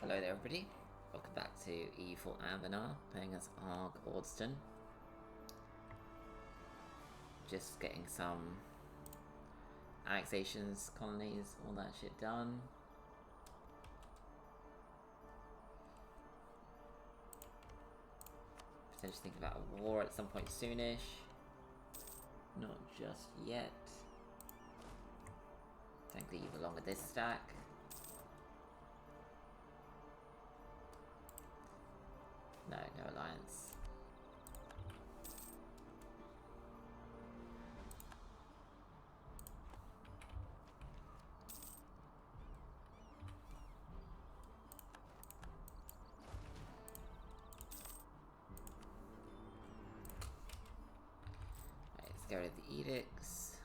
Hello there everybody, welcome back to EU4 Anbennar, playing as Arg-Ôrdstun. Just getting some annexations, colonies, all that shit done. Potentially thinking about a war at some point soonish. Not just yet. Don't leave along with this stack. No, no alliance. Right, let's get rid of the edicts.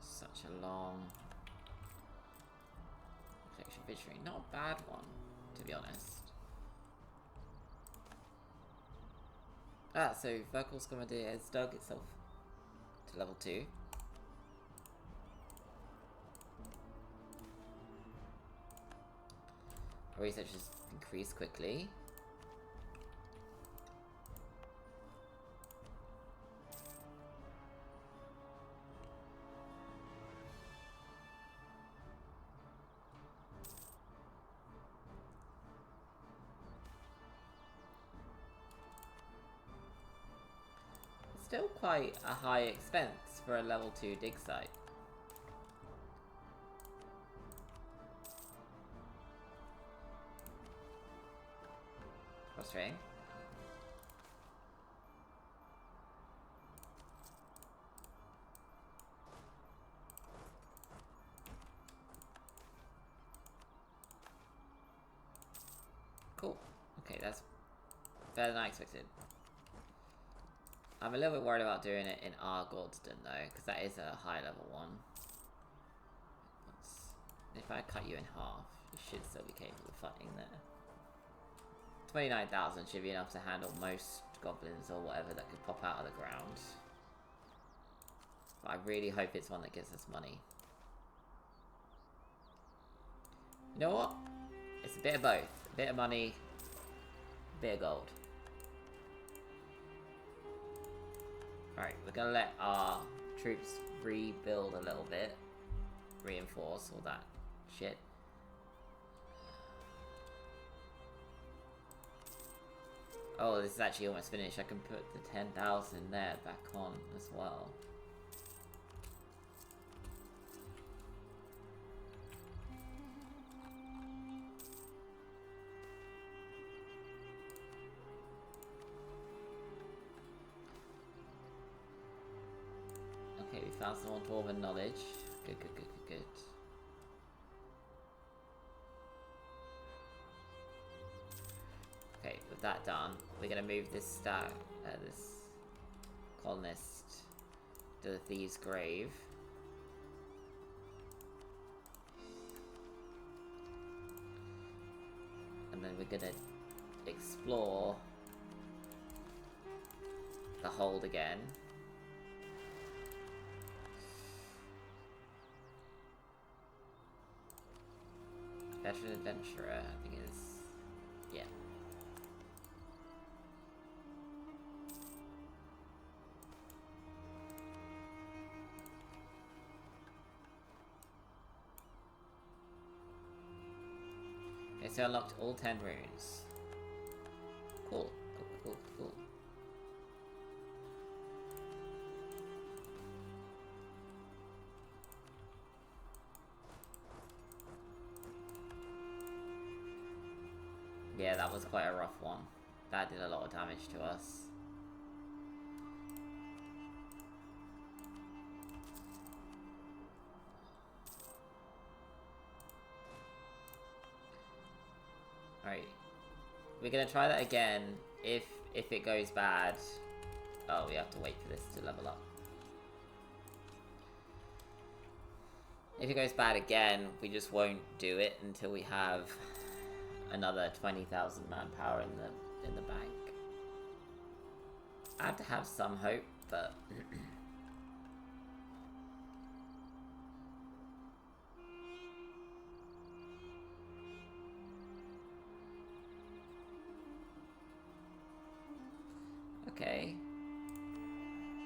Such a long protection victory. Not a bad one, to be honest. Ah, so Verkal's Commander has dug itself to level 2. Our research has increased quickly. Still quite a high expense for a level 2 dig site. Frustrating. Cool. Okay, that's better than I expected. I'm a little bit worried about doing it in Arg-Ôrdstun though, because that is a high level one. If I cut you in half, you should still be capable of fighting there. 29,000 should be enough to handle most goblins or whatever that could pop out of the ground. But I really hope it's one that gives us money. You know what? It's a bit of both. A bit of money, a bit of gold. Alright, we're gonna let our troops rebuild a little bit. Reinforce all that shit. Oh, this is actually almost finished. I can put the 10,000 there back on as well. Okay, we found some more dwarven knowledge. Good, good, good, good, good. Okay, with that done, we're gonna move this this colonist to the Thieves' Grave. And then we're gonna explore the hold again. Veteran Adventurer, I think is... yeah. Okay, so I unlocked all 10 runes. Cool, cool, cool, cool. Yeah, that was quite a rough one. That did a lot of damage to us. Alright. We're gonna try that again. If it goes bad... oh, we have to wait for this to level up. If it goes bad again, we just won't do it until we have another 20,000 manpower in the bank. I have to have some hope, but Okay.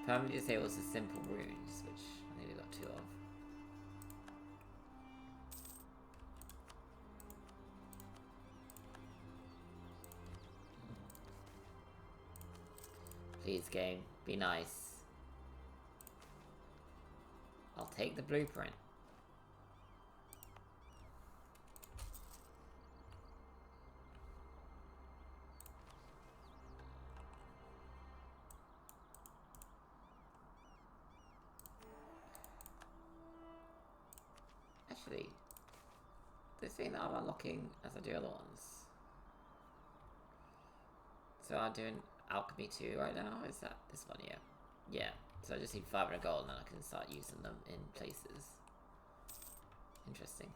Permanently disables the simple runes, which I think we got 2 of. Please, game, be nice. I'll take the blueprint. Actually, this thing that I'm unlocking as I do other ones. So I'm doing Alchemy 2 right now, is that this one? Yeah. Yeah, so I just need 500 gold and then I can start using them in places. Interesting.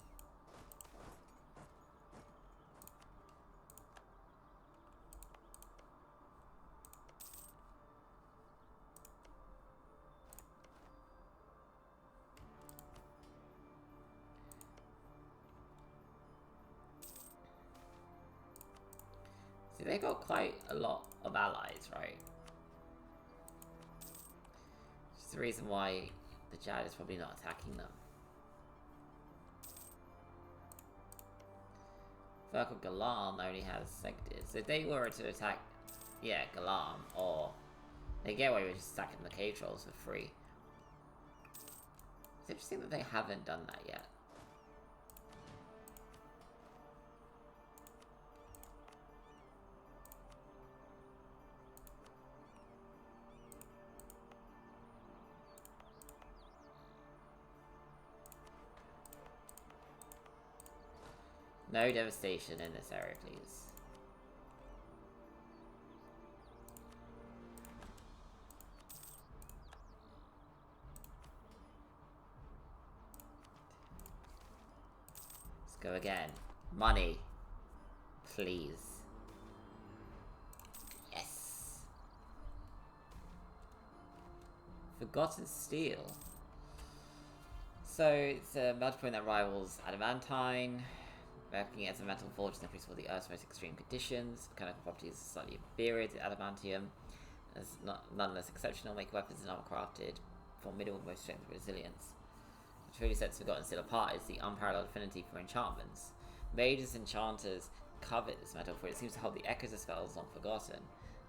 See, they got quite a lot of allies, right? Which is the reason why the Jad is probably not attacking them. Verkle Galam only has sectors. So if they were to attack, yeah, Galam, or they get away with just stacking the cave trolls for free. It's interesting that they haven't done that yet. No devastation in this area, please. Let's go again. Money. Please. Yes. Forgotten Steel. So it's a multiplayer that rivals Adamantine. Working as a metal forge is increased for the Earth's most extreme conditions. Mechanical properties are slightly inferior to adamantium. As nonetheless exceptional, make weapons and armor crafted for middle most strength and resilience. What truly sets Forgotten Steel apart is the unparalleled affinity for enchantments. Mages and enchanters covet this metal for it seems to hold the echoes of spells long forgotten.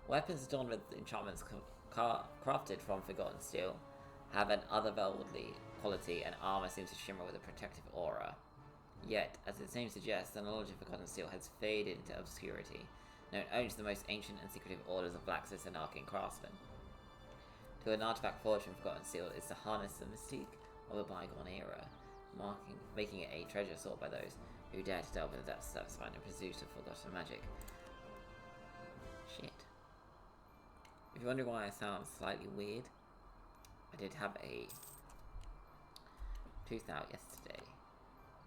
Weapons adorned with enchantments crafted from Forgotten Steel have an otherworldly quality, and armor seems to shimmer with a protective aura. Yet, as its name suggests, the knowledge of Forgotten Steel has faded into obscurity, known only to the most ancient and secretive orders of blacksmiths and arcane craftsmen. To an artifact forged from Forgotten Steel is to harness the mystique of a bygone era, making it a treasure sought by those who dare to delve into the depths of satisfying in pursuit of forgotten magic. Shit. If you're wondering why I sound slightly weird, I did have a tooth out yesterday.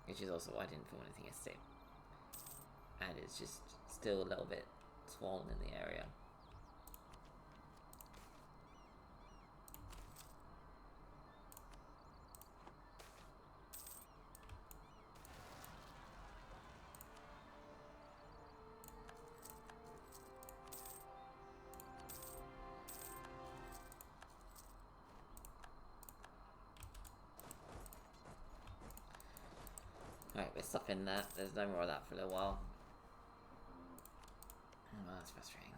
Which is also why I didn't film anything yesterday. And it's just still a little bit swollen in the area. Alright, we're stopping that. There's no more of that for a little while. Oh, well, that's frustrating.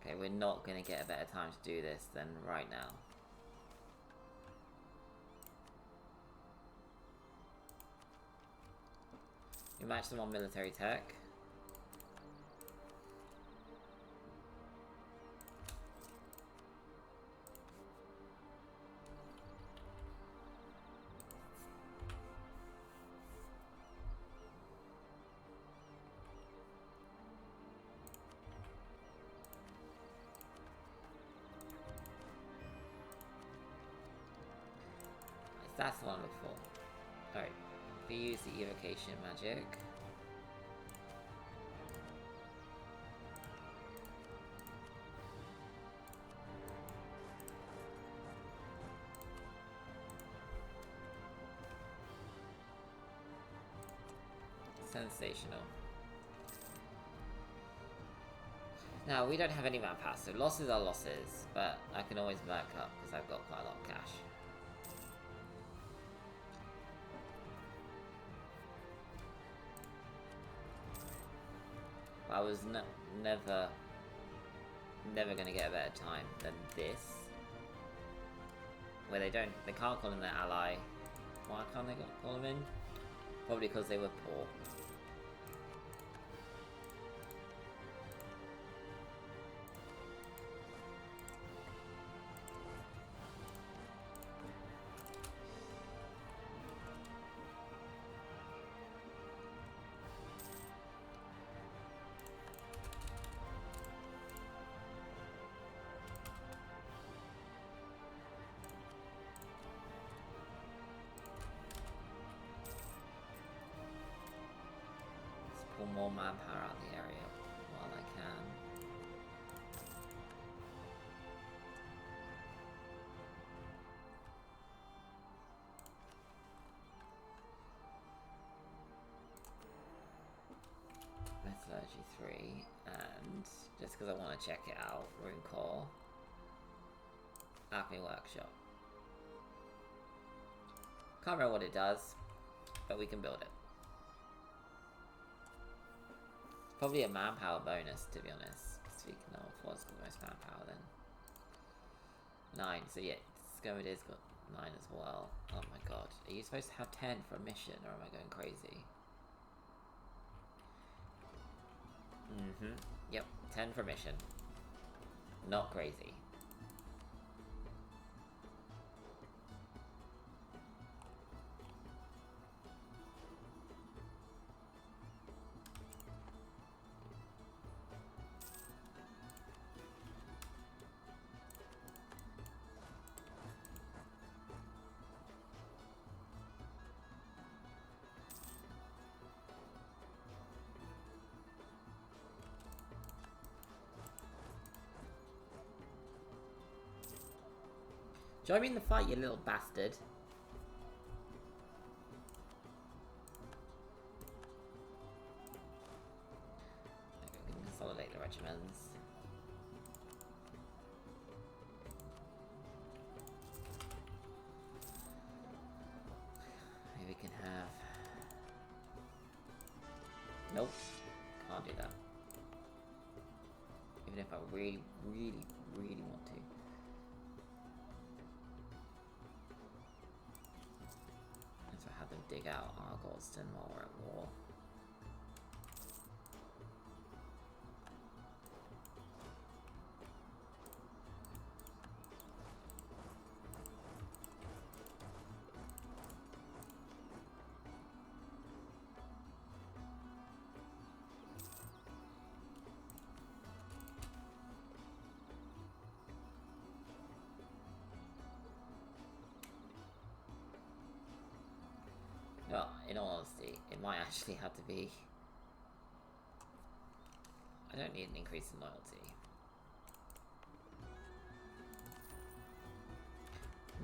Okay, we're not going to get a better time to do this than right now. We match them on military tech. That's the one before. Alright. We use the evocation magic. Sensational. Now, we don't have any manpower, so losses are losses, but I can always back up because I've got quite a lot of cash. I was never gonna get a better time than this. Where they can't call in their ally. Why can't they call them in? Probably because they were poor. Pull more manpower out of the area while I can. Metallurgy 3, and just because I want to check it out, Rune Core, Acme Workshop. Can't remember what it does, but we can build it. Probably a manpower bonus, to be honest. Speaking of, what's got the most manpower then? 9, so yeah, Scomodir's got 9 as well. Oh my god. Are you supposed to have 10 for a mission, or am I going crazy? Yep, 10 for a mission. Not crazy. Join me in the fight, you little bastard. Okay, we can consolidate the regiments. Maybe we can have... Nope. Can't do that. Even if I really, really, really want to. Have them dig out Arg-Ôrdstun while we're at war. Well, in all honesty, it might actually have to be... I don't need an increase in loyalty.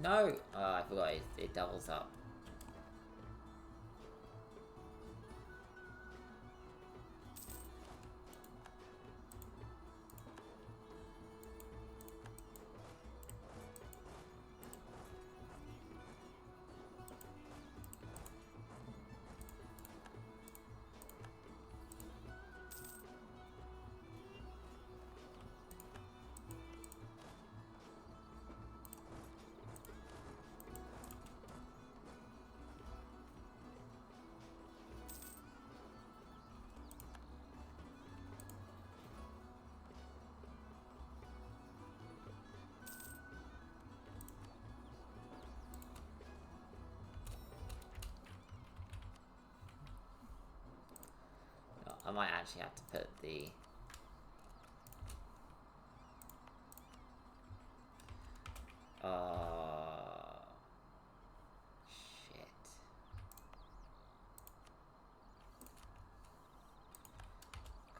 No! Oh, I forgot, it doubles up. I might actually have to put the... shit.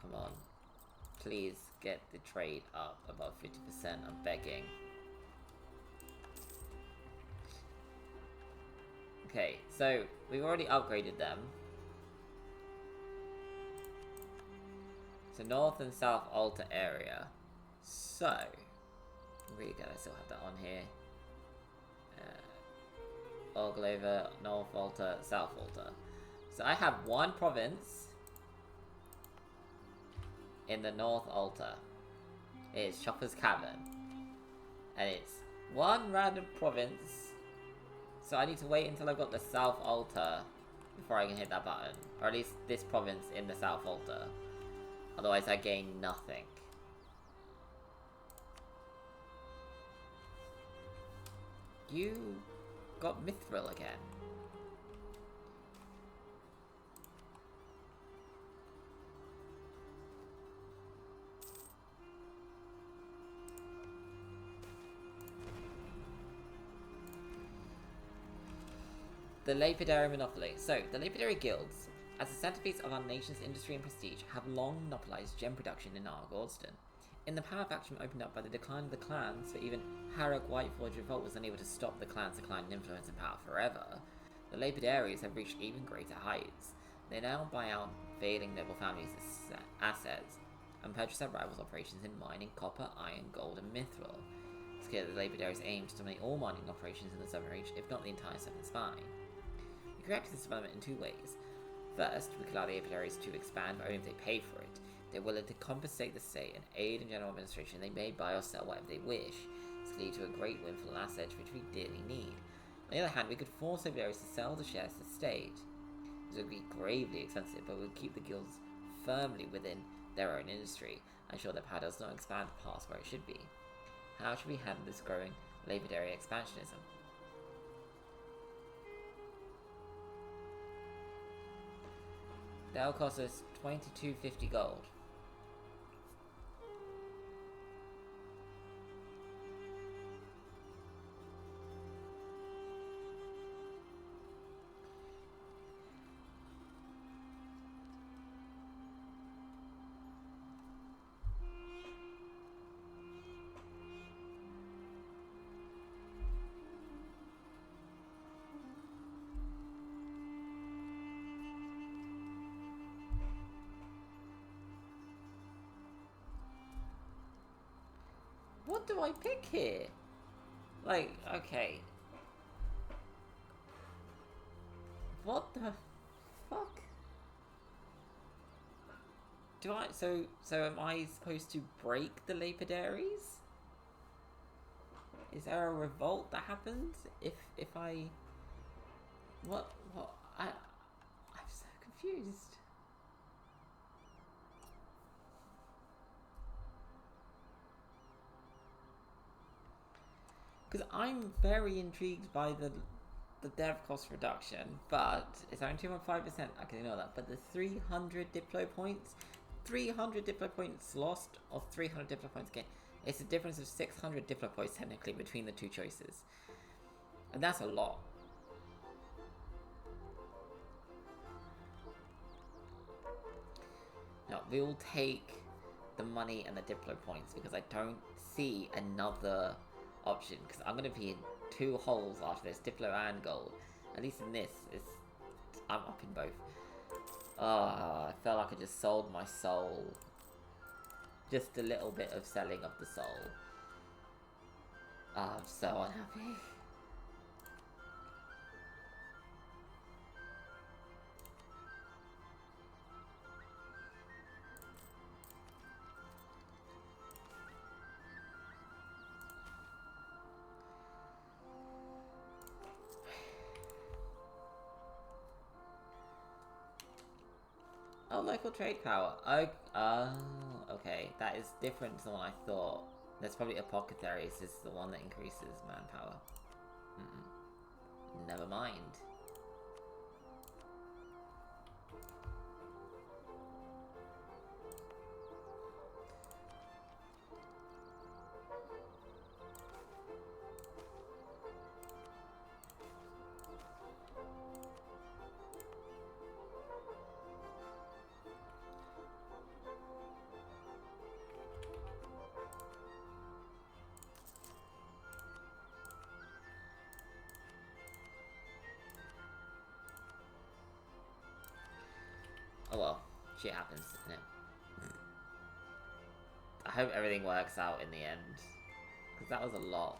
Come on. Please get the trade up above 50%, I'm begging. Okay, so we've already upgraded them. So North and South Alta area. So, really good, I still have that on here. Arg-Ôrdstun, North Alta, South Alta. So I have one province in the North Alta. It's Chopper's Cavern. And it's one random province. So I need to wait until I've got the South Alta before I can hit that button. Or at least this province in the South Alta. Otherwise I gain nothing. You got Mithril again. The Lapidary Monopoly. So, the Lapidary Guilds, as the centerpiece of our nation's industry and prestige, have long monopolized gem production in Arg-Ôrdstun. In the power vacuum opened up by the decline of the clans, for even Harrog Whiteforge Revolt was unable to stop the clan's decline in influence and power forever, the Lapidaries have reached even greater heights. They now buy out failing noble families' assets, and purchase their rivals' operations in mining copper, iron, gold, and mithril. It's clear that the Lapidaries aim to dominate all mining operations in the Southern Reach, if not the entire Southern Spine. We correct this development in two ways. First, we could allow the Lapidaries to expand, but only if they pay for it. They're willing to compensate the state and aid in general administration. They may buy or sell whatever they wish. This could lead to a great windfall of assets, which we dearly need. On the other hand, we could force Lapidaries to sell the shares to the state. This would be gravely expensive, but would keep the guilds firmly within their own industry, and ensure that power does not expand past where it should be. How should we handle this growing Lapidary expansionism? That'll cost us 2250 gold. What do I pick here? Like, okay. What the fuck? So am I supposed to break the Lapidaries? Is there a revolt that happens if I... What? I'm so confused. Because I'm very intrigued by the dev cost reduction, but it's only 2.5%. I can ignore that. But the 300 Diplo points, 300 Diplo points lost or 300 Diplo points gained. It's a difference of 600 Diplo points technically between the two choices, and that's a lot. Now we'll take the money and the Diplo points because I don't see another option, because I'm going to be in two holes after this, Diplo and gold. At least in this, I'm up in both. I felt like I just sold my soul. Just a little bit of selling of the soul. I'm so unhappy. Oh, local trade power. Okay. That is different to the one I thought. There's probably Apothecaries is the one that increases manpower. Never mind. Oh well, shit happens, isn't it? hope everything works out in the end. Because that was a lot.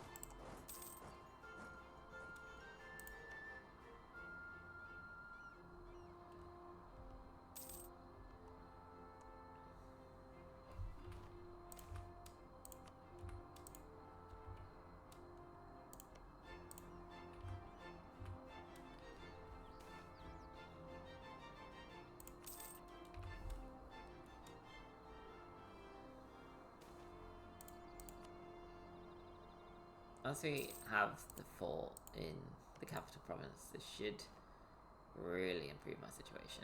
Once we have the fort in the capital province, this should really improve my situation.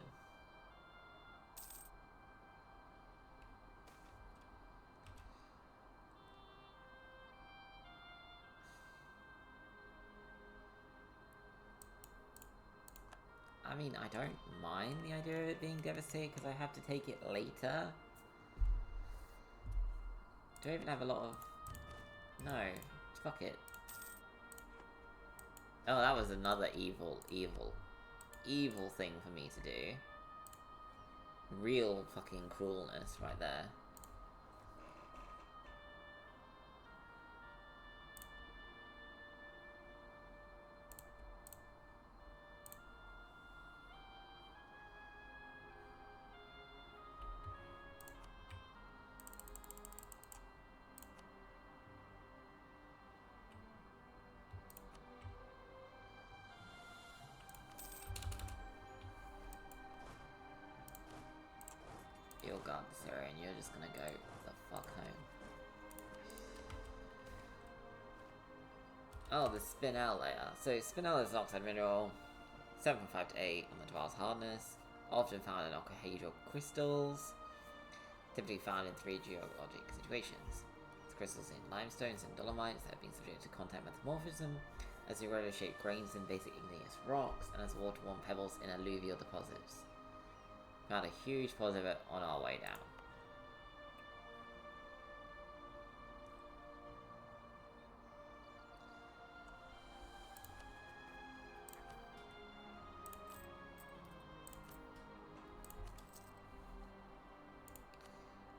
I mean, I don't mind the idea of it being devastated because I have to take it later. Do I even have a lot of... No. Fuck it. Oh, that was another evil thing for me to do. Real fucking cruelness right there. You'll guard this area and you're just gonna go the fuck home. Oh, the Spinel layer. So Spinel is an oxide mineral, 7 from 5 to 8 on the Dwar's hardness, often found in octahedral crystals, typically found in 3 geologic situations. It's crystals in limestones and dolomites that have been subject to contact metamorphism, as irregular-shaped grains in basic igneous rocks, and as water-worn pebbles in alluvial deposits. Found a huge deposit of it on our way down.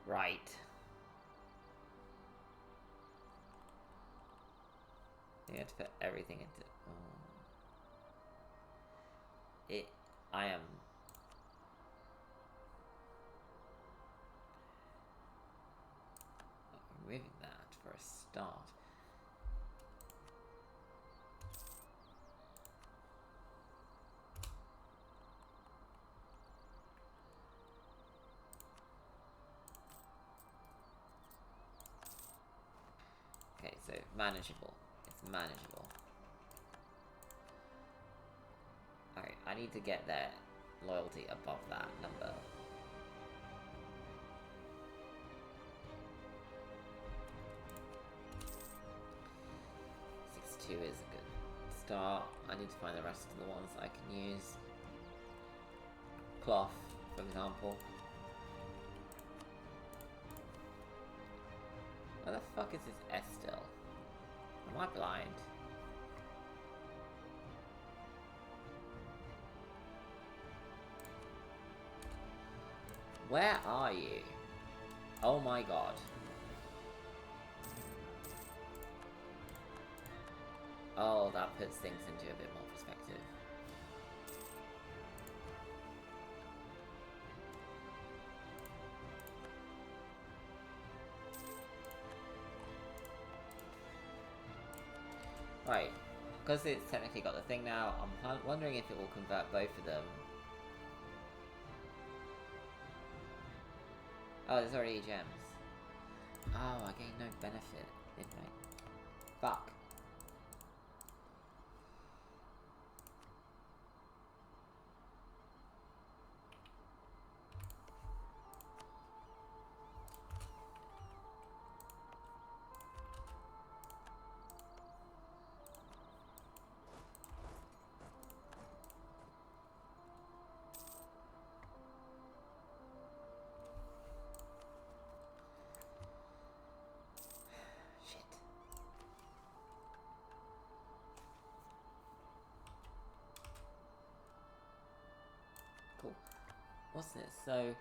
Right. I have to put everything into... I am... removing that for a start. Okay, so manageable. It's manageable. Alright, I need to get their loyalty above that number. Is a good start. I need to find the rest of the ones I can use. Cloth, for example. Where the fuck is this S still? Am I blind? Where are you? Oh my god. Oh, that puts things into a bit more perspective. Right, because it's technically got the thing now, I'm wondering if it will convert both of them. Oh, there's already gems. Oh, I gained no benefit, didn't I? Fuck. Cool. What's this? So,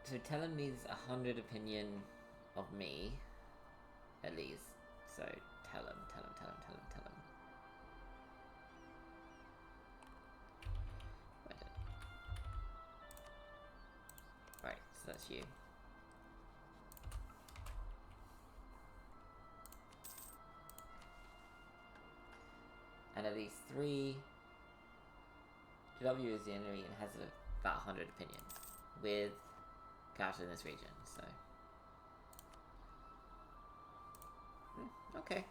So tell him needs 100 opinion of me, at least. So tell him. Right, so that's you. And at least 3 GW is the enemy and has about 100 opinions with characters in this region, so okay.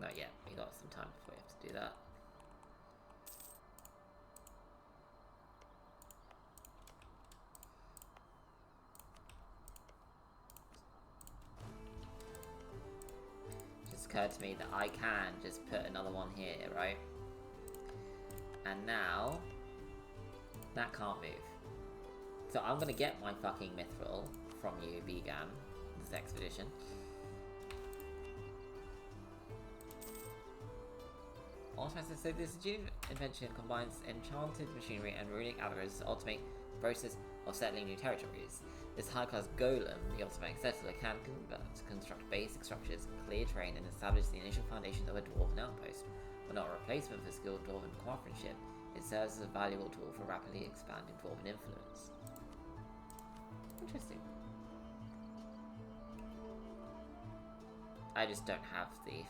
Not yet, we got some time before we have to do that. Just occurred to me that I can just put another one here, right? And now, that can't move. So I'm gonna get my fucking mithril from you, Vegan, this expedition. Also, so this invention combines enchanted machinery and runic algorithms to automate the process of settling new territories. This high-class golem, the automatic settler, can construct basic structures, clear terrain, and establish the initial foundations of a dwarven outpost. But not a replacement for skilled dwarven craftsmanship, it serves as a valuable tool for rapidly expanding dwarven influence. Interesting. I just don't have the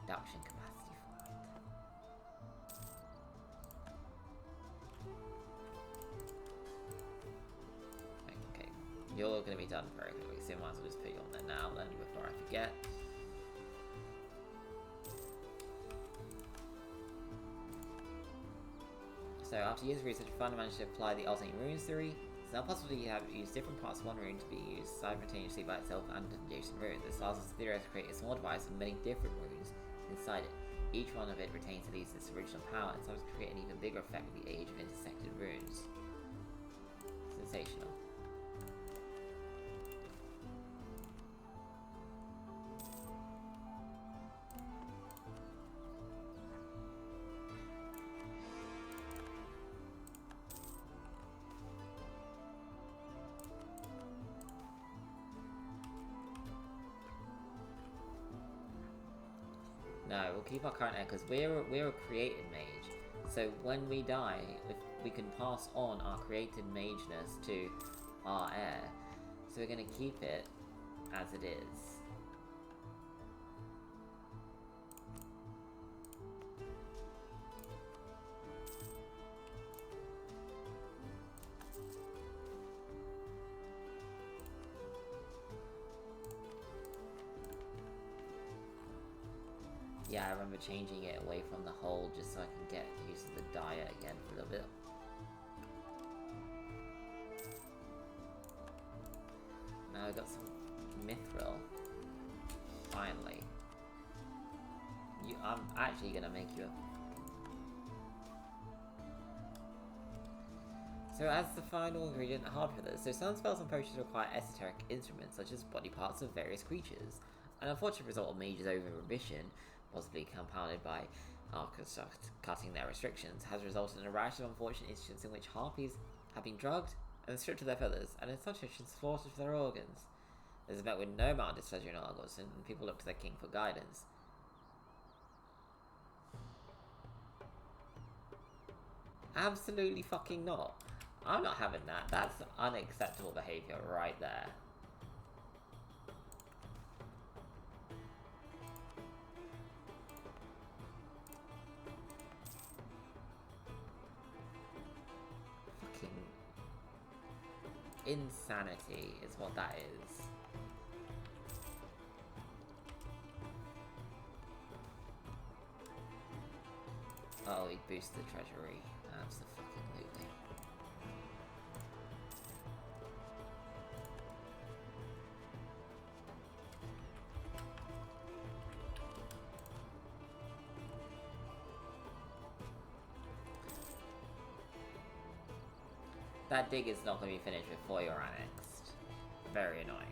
production capacity for it. Okay, you're going to be done very quickly, so I might as well just put you on there now then before I forget. So after years of research, we finally managed to apply the alternating runes theory. It's now possible to use different parts of one rune to be used simultaneously by itself and adjacent runes. This allows us to theoretically create a small device with many different runes inside it. Each one of it retains at least its original power and serves to create an even bigger effect with the age of intersected runes. Sensational. No, we'll keep our current heir because we're a created mage. So when we die, we can pass on our created mageness to our heir. So we're going to keep it as it is. Yeah, I remember changing it away from the hole just so I can get used to the diet again for a little bit. Now I got some mithril. Finally. I'm actually gonna make you a... So as the final ingredient, hard for this. So some spells and potions require esoteric instruments such as body parts of various creatures. An unfortunate result of mages' over-ambition, possibly compounded by Arg-Ôrdstun cutting their restrictions, has resulted in a rash of unfortunate instances in which harpies have been drugged and stripped of their feathers, and in such instances slaughtered for their organs. This is met with no amount of displeasure in Arg-Ôrdstun, and people look to their king for guidance. Absolutely fucking not. I'm not having that. That's unacceptable behaviour right there. Insanity is what that is. Oh, he boosted the treasury. Absolutely. That dig is not going to be finished before you're annexed. Very annoying.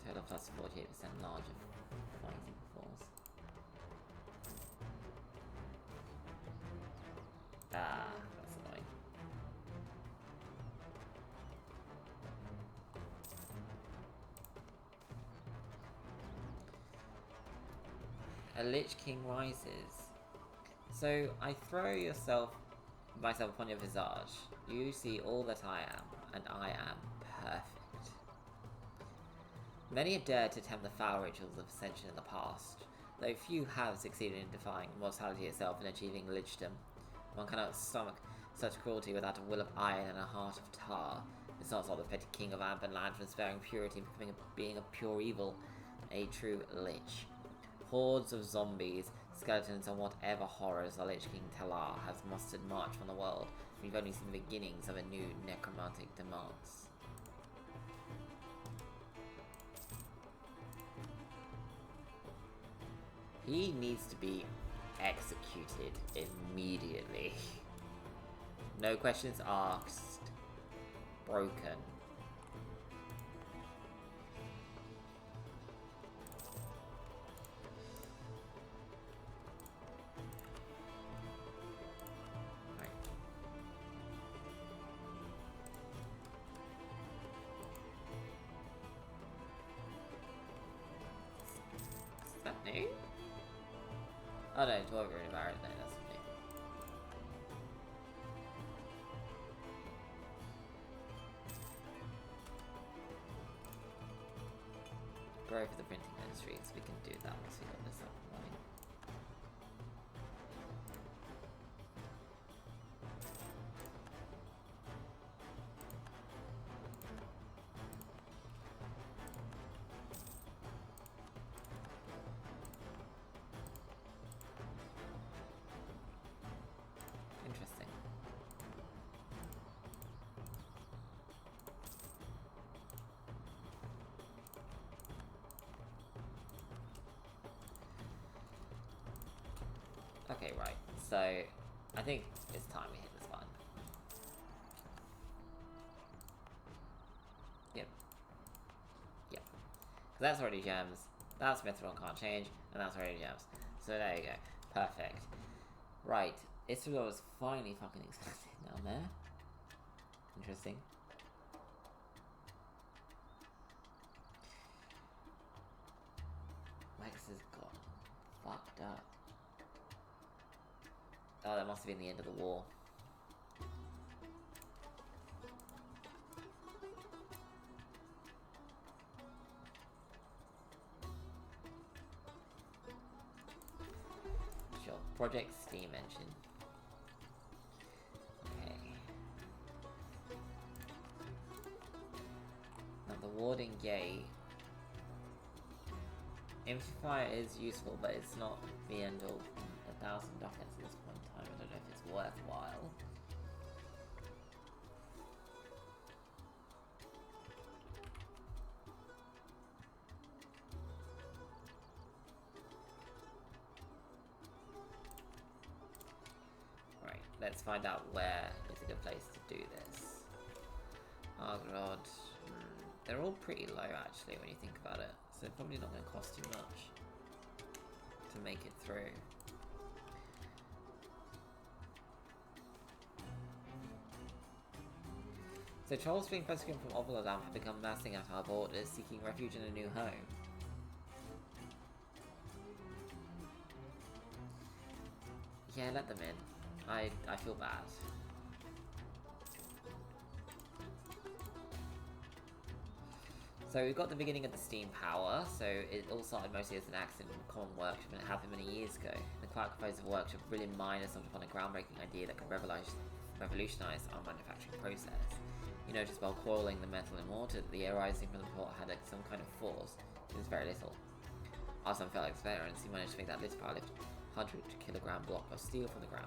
Total plus 48% larger fighting force. Ah, that's annoying. A Lich King rises. So I throw myself upon your visage. You see all that I am, and I am perfect. Many have dared to attempt the foul rituals of ascension in the past, though few have succeeded in defying mortality itself and achieving lichdom. One cannot stomach such cruelty without a will of iron and a heart of tar. It's not stop the petty king of Anbennar from sparing purity and becoming being of pure evil, a true lich. Hordes of zombies, skeletons, and whatever horrors the Lich King Talar has mustered march on the world. We've only seen the beginnings of a new necromantic demands. He needs to be executed immediately. No questions asked. Broken. Is that new? Oh no, 12 Rune of Arrow, no, that's new. Grow for the printing industries, we can do that once we got this up and running. Interesting. Okay, right. So, I think it's time we hit this button. Yep. Yep. Because that's already gems, that's Mithril can't change, and that's already gems. So there you go. Perfect. Right. Isra is finally fucking expensive down there. Interesting. Lex has got fucked up. Oh, that must have been the end of the war. Sure. Project Steam Engine. Okay. Now the Warding Gate. Amplifier is useful, but it's not the end of 1,000 ducats at this point in time. I don't know if it's worthwhile. Right, let's find out where is a good place to do this. Arg-Ôrdstun. They're all pretty low actually when you think about it. So they're probably not going to cost too much to make it through. So trolls fleeing persecution from Ovaladam have become massing at our borders, seeking refuge in a new home. Yeah, let them in. I feel bad. So we've got the beginning of the steam power, so it all started mostly as an accident in a common workshop and it happened many years ago. The quiet composed of a workshop really minor stumbled upon a groundbreaking idea that could revolutionize our manufacturing process. You noticed while coiling the metal in water that the air rising from the pot had some kind of force. It was very little. Awesome Felix veterans, he managed to make that lift power lift 100-kilogram block of steel from the ground.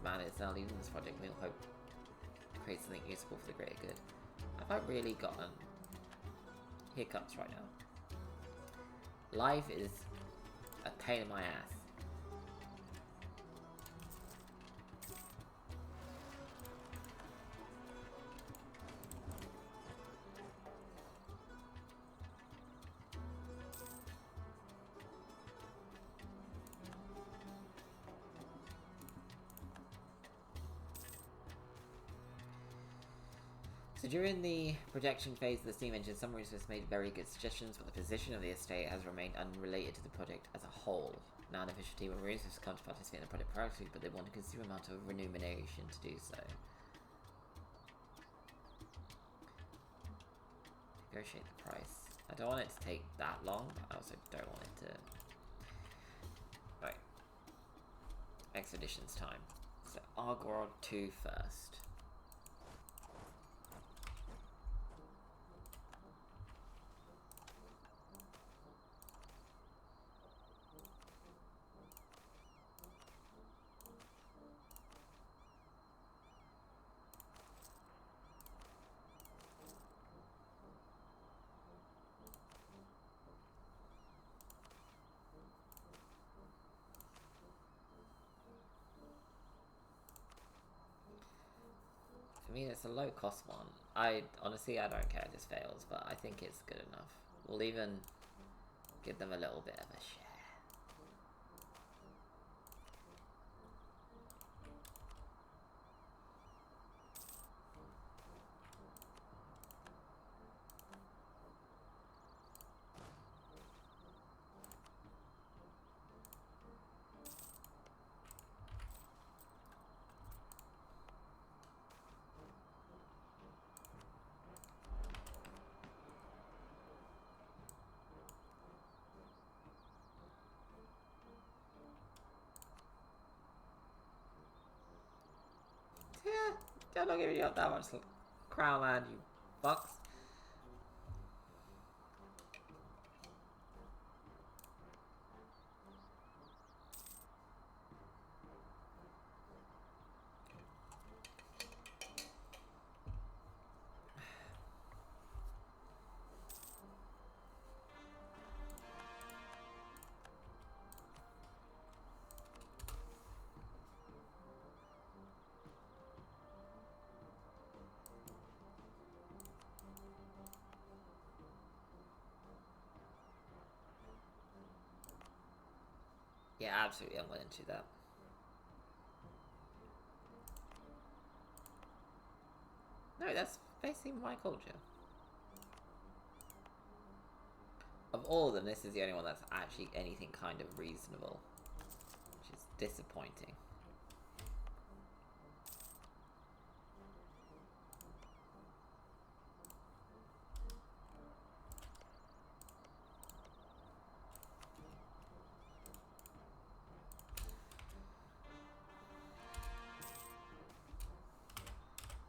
Man is now leading this project, and we'll hope to create something useful for the greater good. Have I really gotten hiccups right now? Life is a pain in my ass. So during the projection phase of the steam engine, some researchers made very good suggestions, but the position of the estate has remained unrelated to the project as a whole. Now an official team of researchers come to participate in the project practically, but they want a considerable amount of remuneration to do so. Negotiate the price. I don't want it to take that long, but I also don't want it to... Right. Expeditions time. So Arg-Ôrdstun first. I mean, it's a low-cost one. Honestly, I don't care if this fails, but I think it's good enough. We'll even give them a little bit of a share. Yeah, I'm not giving you up that much crown land, you fucks. Yeah, absolutely, I'm willing to do that. No, that's basically my culture. Of all of them, this is the only one that's actually anything kind of reasonable. Which is disappointing.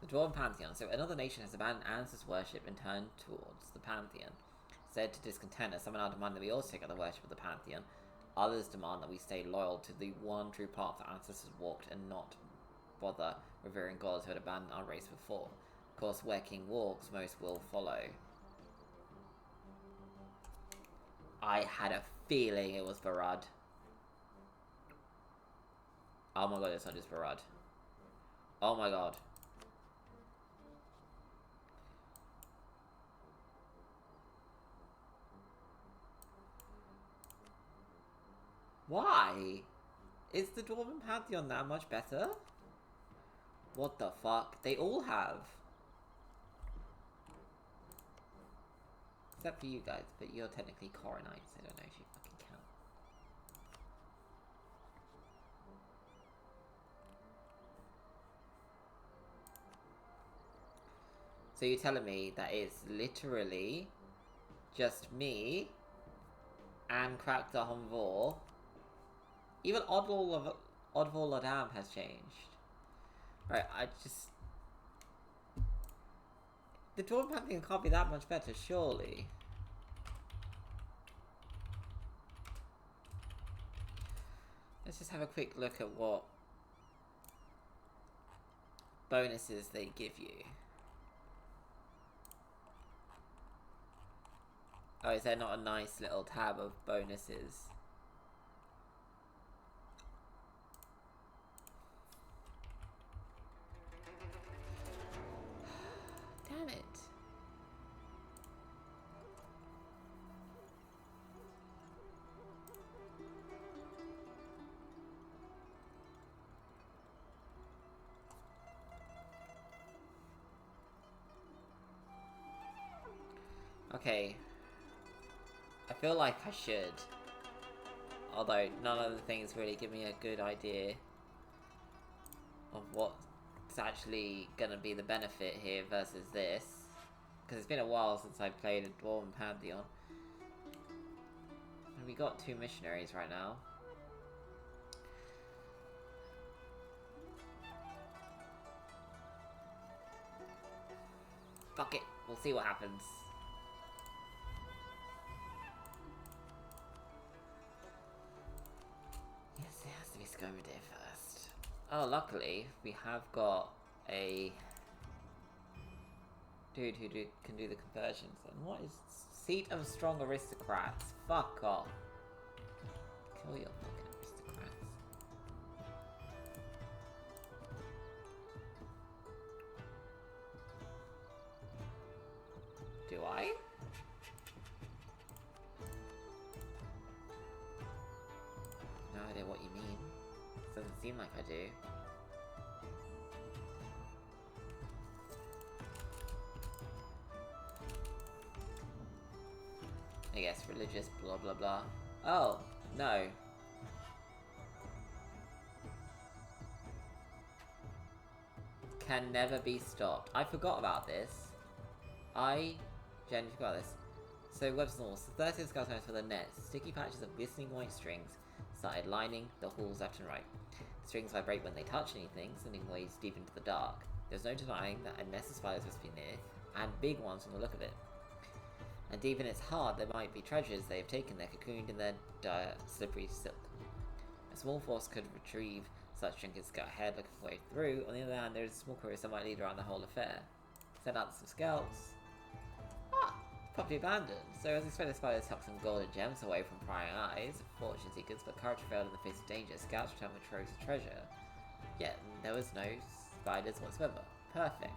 The Dwarven Pantheon. So another nation has abandoned ancestors' worship and turned towards the Pantheon. Said to discontent, some now demand that we also take up the worship of the Pantheon. Others demand that we stay loyal to the one true path that ancestors walked and not bother revering gods who had abandoned our race before. Of course, where king walks, most will follow. I had a feeling it was Barad. Oh my god, it's not just Barad. Oh my god. Why? Is the Dwarven Pantheon that much better? What the fuck? They all have. Except for you guys, but you're technically Coronites, so I don't know if you fucking count. So you're telling me that it's literally just me and Cracked Honvor. Even Oddval Ladam has changed. Right, the Dwarven Pantheon can't be that much better, surely. Let's just have a quick look at what bonuses they give you. Oh, is there not a nice little tab of bonuses? Damn it. Okay. I feel like I should. Although none of the things really give me a good idea of what's actually gonna be the benefit here versus this. Because it's been a while since I played a Dwarven Pantheon. And we got 2 missionaries right now. Fuck it, we'll see what happens. Yes, it has to be Scomadir first. Oh, luckily, we have got a dude who can do the conversions. And what is Seat of Strong Aristocrats? Fuck off. Kill your fucking aristocrats. Do I? No idea what you mean. Doesn't seem like I do. I guess religious blah blah blah. Oh, no. Can never be stopped. I forgot about this. I genuinely forgot this. So webs and all. So 13 scouts for the nets. Sticky patches of glistening white strings started lining the halls left and right. The strings vibrate when they touch anything, sending waves deep into the dark. There's no denying that a nest of spiders must be near, and big ones from the look of it. And even in its heart, there might be treasures they have taken there, cocooned in their slippery silk. A small force could retrieve such trinkets, go ahead, looking for a way through. On the other hand, there is a small curious that might lead around the whole affair. Send out some scouts. Ah, properly abandoned. So as expected, spiders tucked some gold and gems away from prying eyes, fortune seekers, but courage failed in the face of danger. Scouts returned with troves of treasure. Yet there was no spiders whatsoever. Perfect.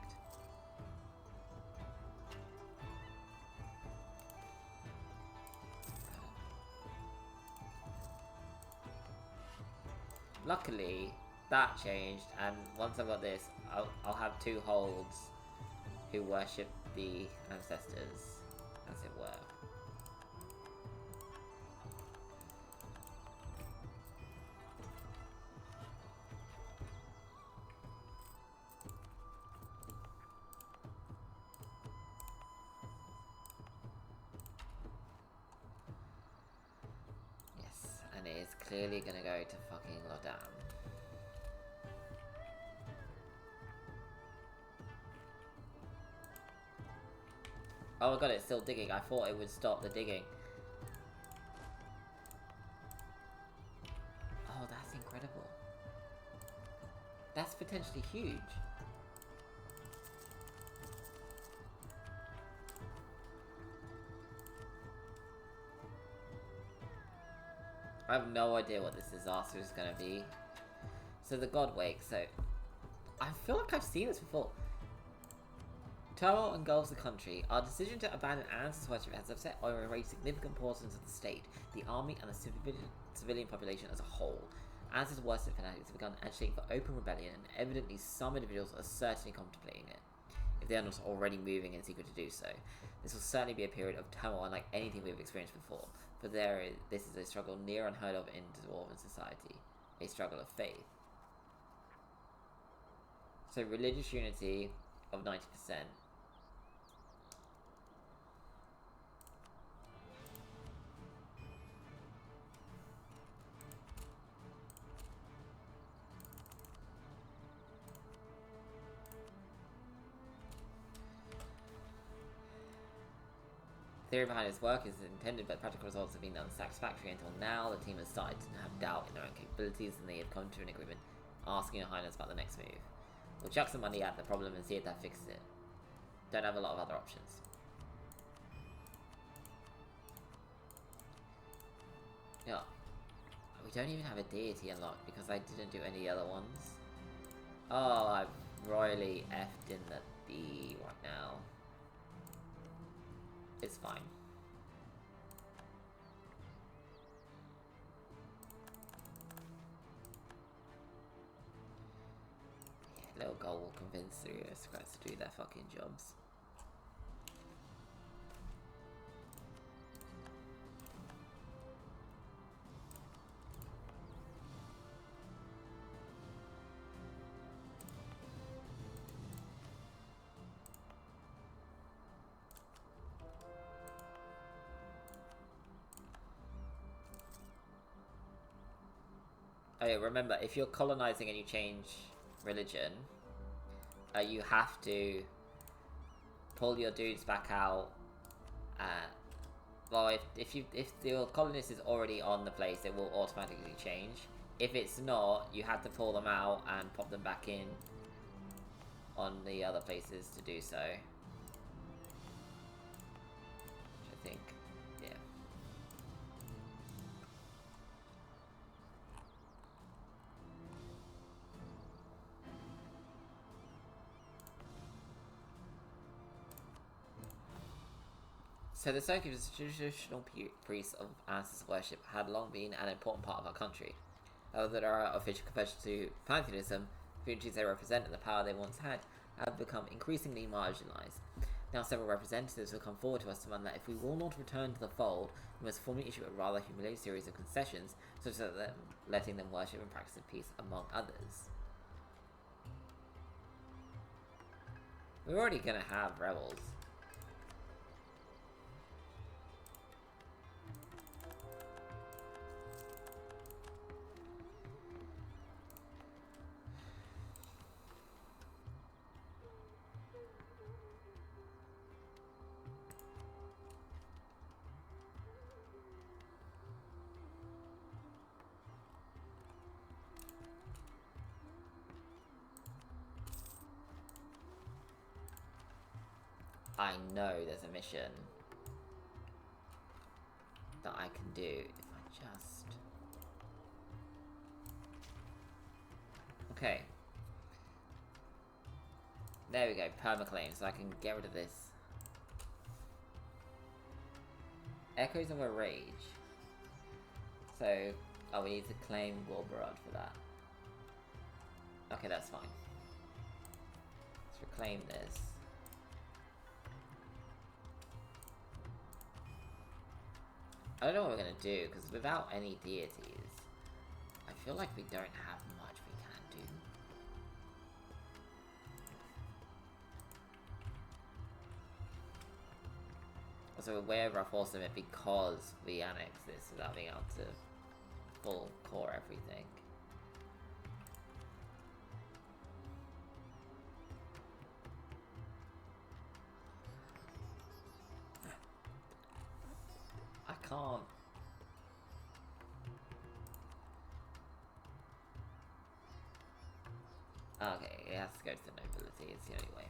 Luckily, that changed, and once I've got this, I'll have 2 holds who worship the ancestors, as it were. Yes, and it is clearly gonna go to fucking Lodam. Oh my god, it's still digging. I thought it would stop the digging. Oh, that's incredible. That's potentially huge. I have no idea what this disaster is going to be. So the God Wake, so... I feel like I've seen this before. Turmoil engulfs the country. Our decision to abandon ancestors' worship has upset or erased significant portions of the state, the army, and the civilian population as a whole. Ancestors' worship fanatics have begun agitating for open rebellion, and evidently some individuals are certainly contemplating it, if they are not already moving in secret to do so. This will certainly be a period of turmoil unlike anything we've experienced before, for this is a struggle near unheard of in Dwarven society, a struggle of faith. So religious unity of 90%. theory behind his work is intended, but practical results have been unsatisfactory until now. The team has started to have doubt in their own capabilities, and they have come to an agreement asking Your Highness about the next move. We'll chuck some money at the problem and see if that fixes it. Don't have a lot of other options. Yeah. We don't even have a deity unlocked because I didn't do any other ones. Oh, I've royally effed in the D right now. It's fine. Yeah, little goal will convince the aristocrats to do their fucking jobs. Oh yeah, remember, if you're colonizing and you change religion, you have to pull your dudes back out. Well, if your colonist is already on the place, it will automatically change. If it's not, you have to pull them out and pop them back in on the other places to do so. Which I think, yeah. So the circuit of the traditional priests of ancestor worship had long been an important part of our country. Although there are official conversions to pantheism, the communities they represent and the power they once had have become increasingly marginalised. Now several representatives have come forward to us to demand that if we will not return to the fold, we must formally issue a rather humiliating series of concessions, such as letting them worship and practice in peace, among others. We're already gonna have rebels. I know there's a mission that I can do if I just... Okay. There we go, permaclaim, so I can get rid of this. Echoes of a Rage. So, oh, we need to claim Gorbarad for that. Okay, that's fine. Let's reclaim this. I don't know what we're gonna do, because without any deities, I feel like we don't have much we can do. Also, we're way over our force limit because we annexed this without being able to full core everything. I can't. Okay, it has to go to the nobility, it's the only way.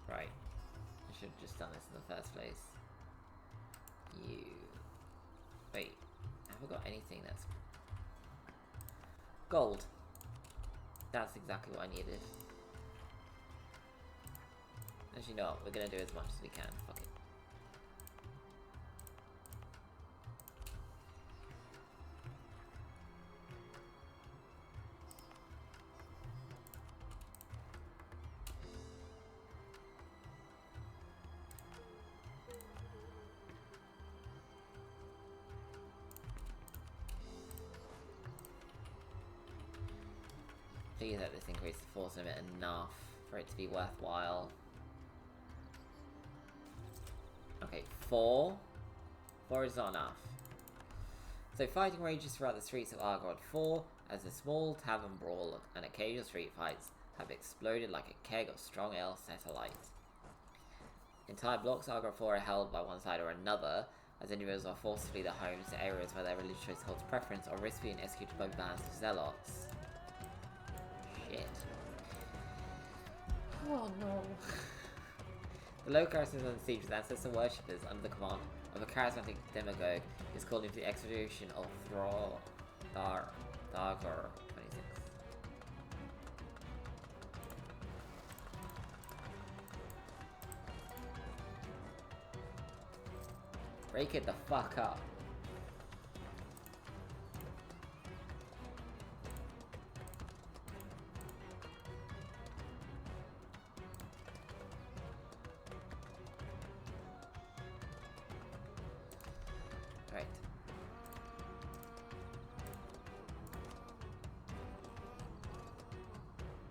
Right. I should have just done this in the first place. You... Wait, have I got anything that's... Gold. That's exactly what I needed. As you know, we're gonna do as much as we can. Fuck it. Please let this increase the force limit enough for it to be worthwhile. Okay, 4. 4 is not enough. So fighting rages throughout the streets of Arg-Ôrdstun 4 as a small tavern brawl and occasional street fights have exploded like a keg of strong ale set alight. Entire blocks of Arg-Ôrdstun are held by one side or another, as individuals are forced to flee their homes to areas where their religious choice holds preference or risk being executed by bands of zealots. Shit. Oh no. The local garrison is on siege with ancestor worshippers under the command of a charismatic demagogue who is called into the execution of Throgor 26. Break it the fuck up. Right.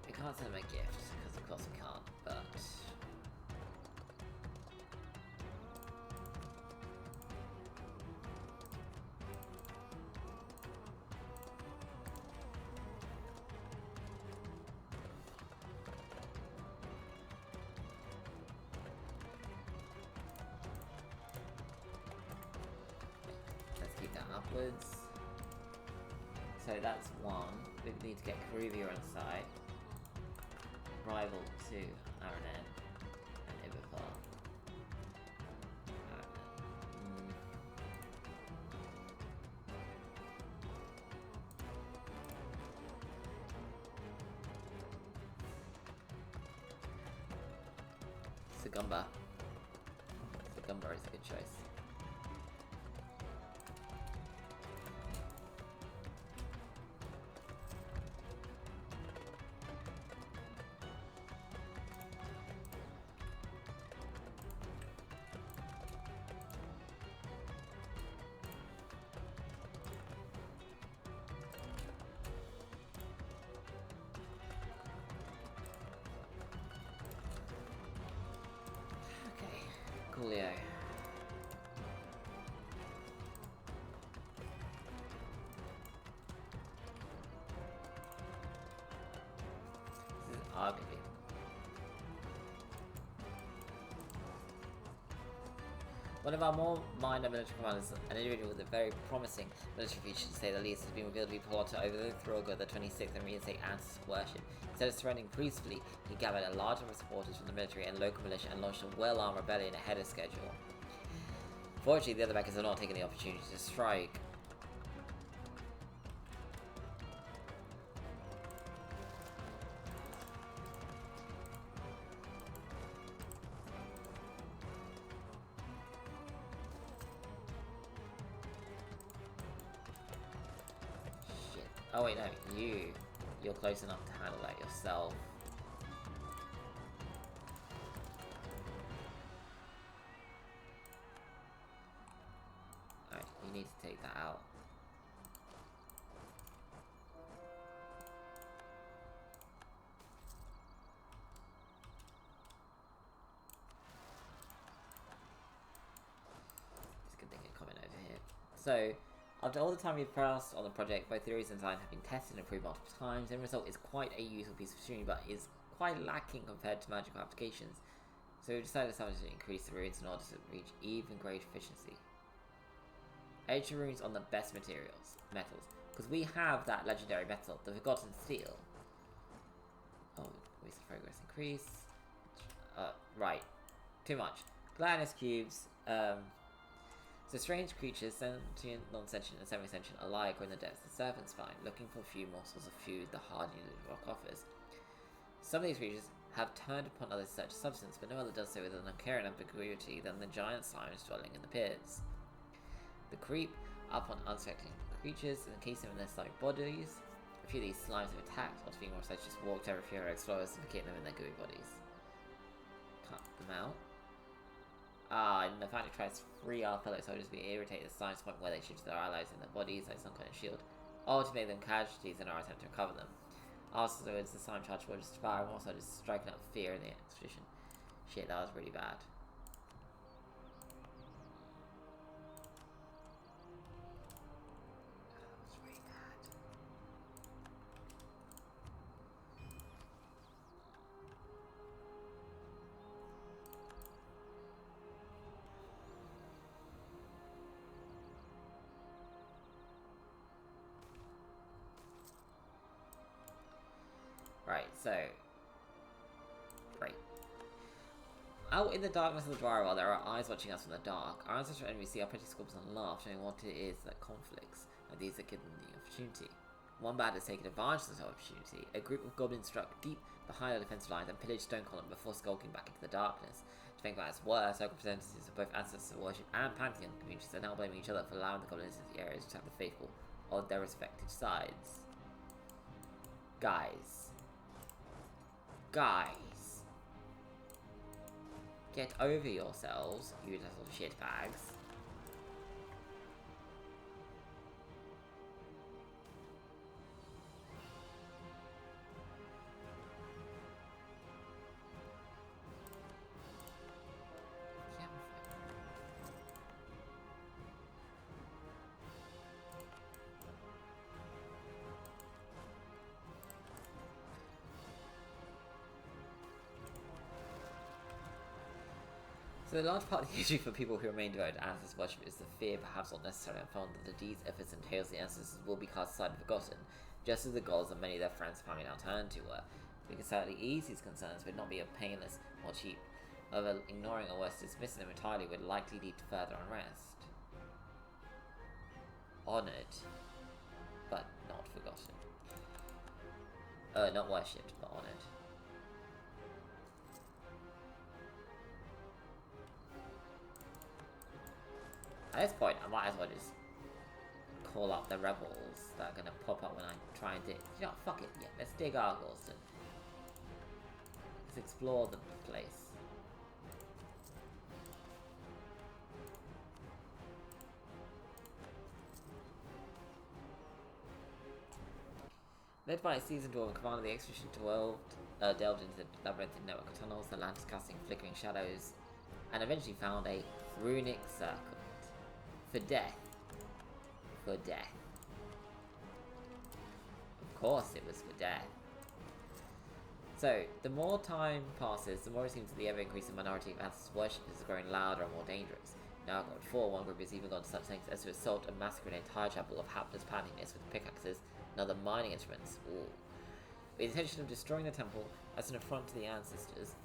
We can't send him a gift, because of course we can't, but... Let's keep that upwards. So that's one. We need to get Karuvia on site. Rival to Arnhem and EU4. Sagumba. Sagumba is a good choice. Coolio. This is ugly. One of our more minor military commanders, an individual with a very promising military future to say the least, has been revealed to be plotted to overthrow Throgor the 26th and reinstate ancestor worship. Instead of surrendering peacefully, he gathered a large number of supporters from the military and local militia and launched a well-armed rebellion ahead of schedule. Fortunately, the other backers are not taking the opportunity to strike. Shit. Oh wait, no, you're close enough to handle that yourself. Alright, you need to take that out. It's a good thing you're coming over here. So, after all the time we've passed on the project, both theories and design have been tested and improved multiple times. The end result is quite a useful piece of machinery, but is quite lacking compared to magical applications. So we decided to increase the runes in order to reach even greater efficiency. Edge the runes on the best metals, because we have that legendary metal, the Forgotten Steel. Oh, recent progress increase. Right, too much. Gladness cubes. So strange creatures, sentient, non-sentient, and semi-sentient alike are in the depths of the serpent spine, looking for a few morsels of food the hardening of the rock offers. Some of these creatures have turned upon others such substance, but no other does so with an uncaring ambiguity than the giant slimes dwelling in the pits. The creep up on unsuspecting creatures and encase them in their slimy bodies. A few of these slimes have attacked, while being more such just walked over a few explorers to locate them in their gooey bodies. Cut them out. And the fact it tries to free our fellow soldiers being irritated at the slime's point where they shoot their allies in their bodies like some kind of shield, or to make them casualties in our attempt to recover them. Afterwards, the slime charged forward to fire, and also just striking out fear in the expedition. Shit, that was really bad. Right, so... Great. Out in the darkness of the drywall, there are eyes watching us from the dark. Our ancestral enemies see our petty squabbles and laugh, showing what it is that conflicts, and these that give them the opportunity. One band has taken advantage of this opportunity. A group of goblins struck deep behind our defensive lines and pillaged Stone Column before skulking back into the darkness. To make matters worse, local representatives of both ancestor worship and pantheon communities are now blaming each other for allowing the goblins into the areas to attack the faithful on their respective sides. Guys. Get over yourselves, you little shitbags. So a large part of the issue for people who remain devoted to ancestor worship is the fear, perhaps not necessarily unfounded, that the deeds, efforts, and tales of the ancestors will be cast aside and forgotten, just as the gods of many of their friends and family now turn to were. We can certainly ease these concerns, but not be a painless or cheap. However, ignoring or worse, dismissing them entirely would likely lead to further unrest. Honoured, but not forgotten. Not worshipped, but honoured. At this point, I might as well just call up the rebels that are gonna pop up when I try and dig. You know, fuck it. Yeah, let's dig Arg-Ôrdstun. Let's explore the place. Led by a seasoned dwarf in command of the expedition delved into the labyrinthine network of tunnels, the lanterns casting flickering shadows, and eventually found a runic circle. For death. For death. Of course it was for death. So, the more time passes, the more it seems that the ever-increasing minority of ancestors' worshippers is growing louder and more dangerous. Now, Arg-Ôrdstun, one group has even gone to such lengths as to assault and massacre an entire chapel of hapless pantheonists with pickaxes and other mining instruments. Ooh. With the intention of destroying the temple as an affront to the ancestors.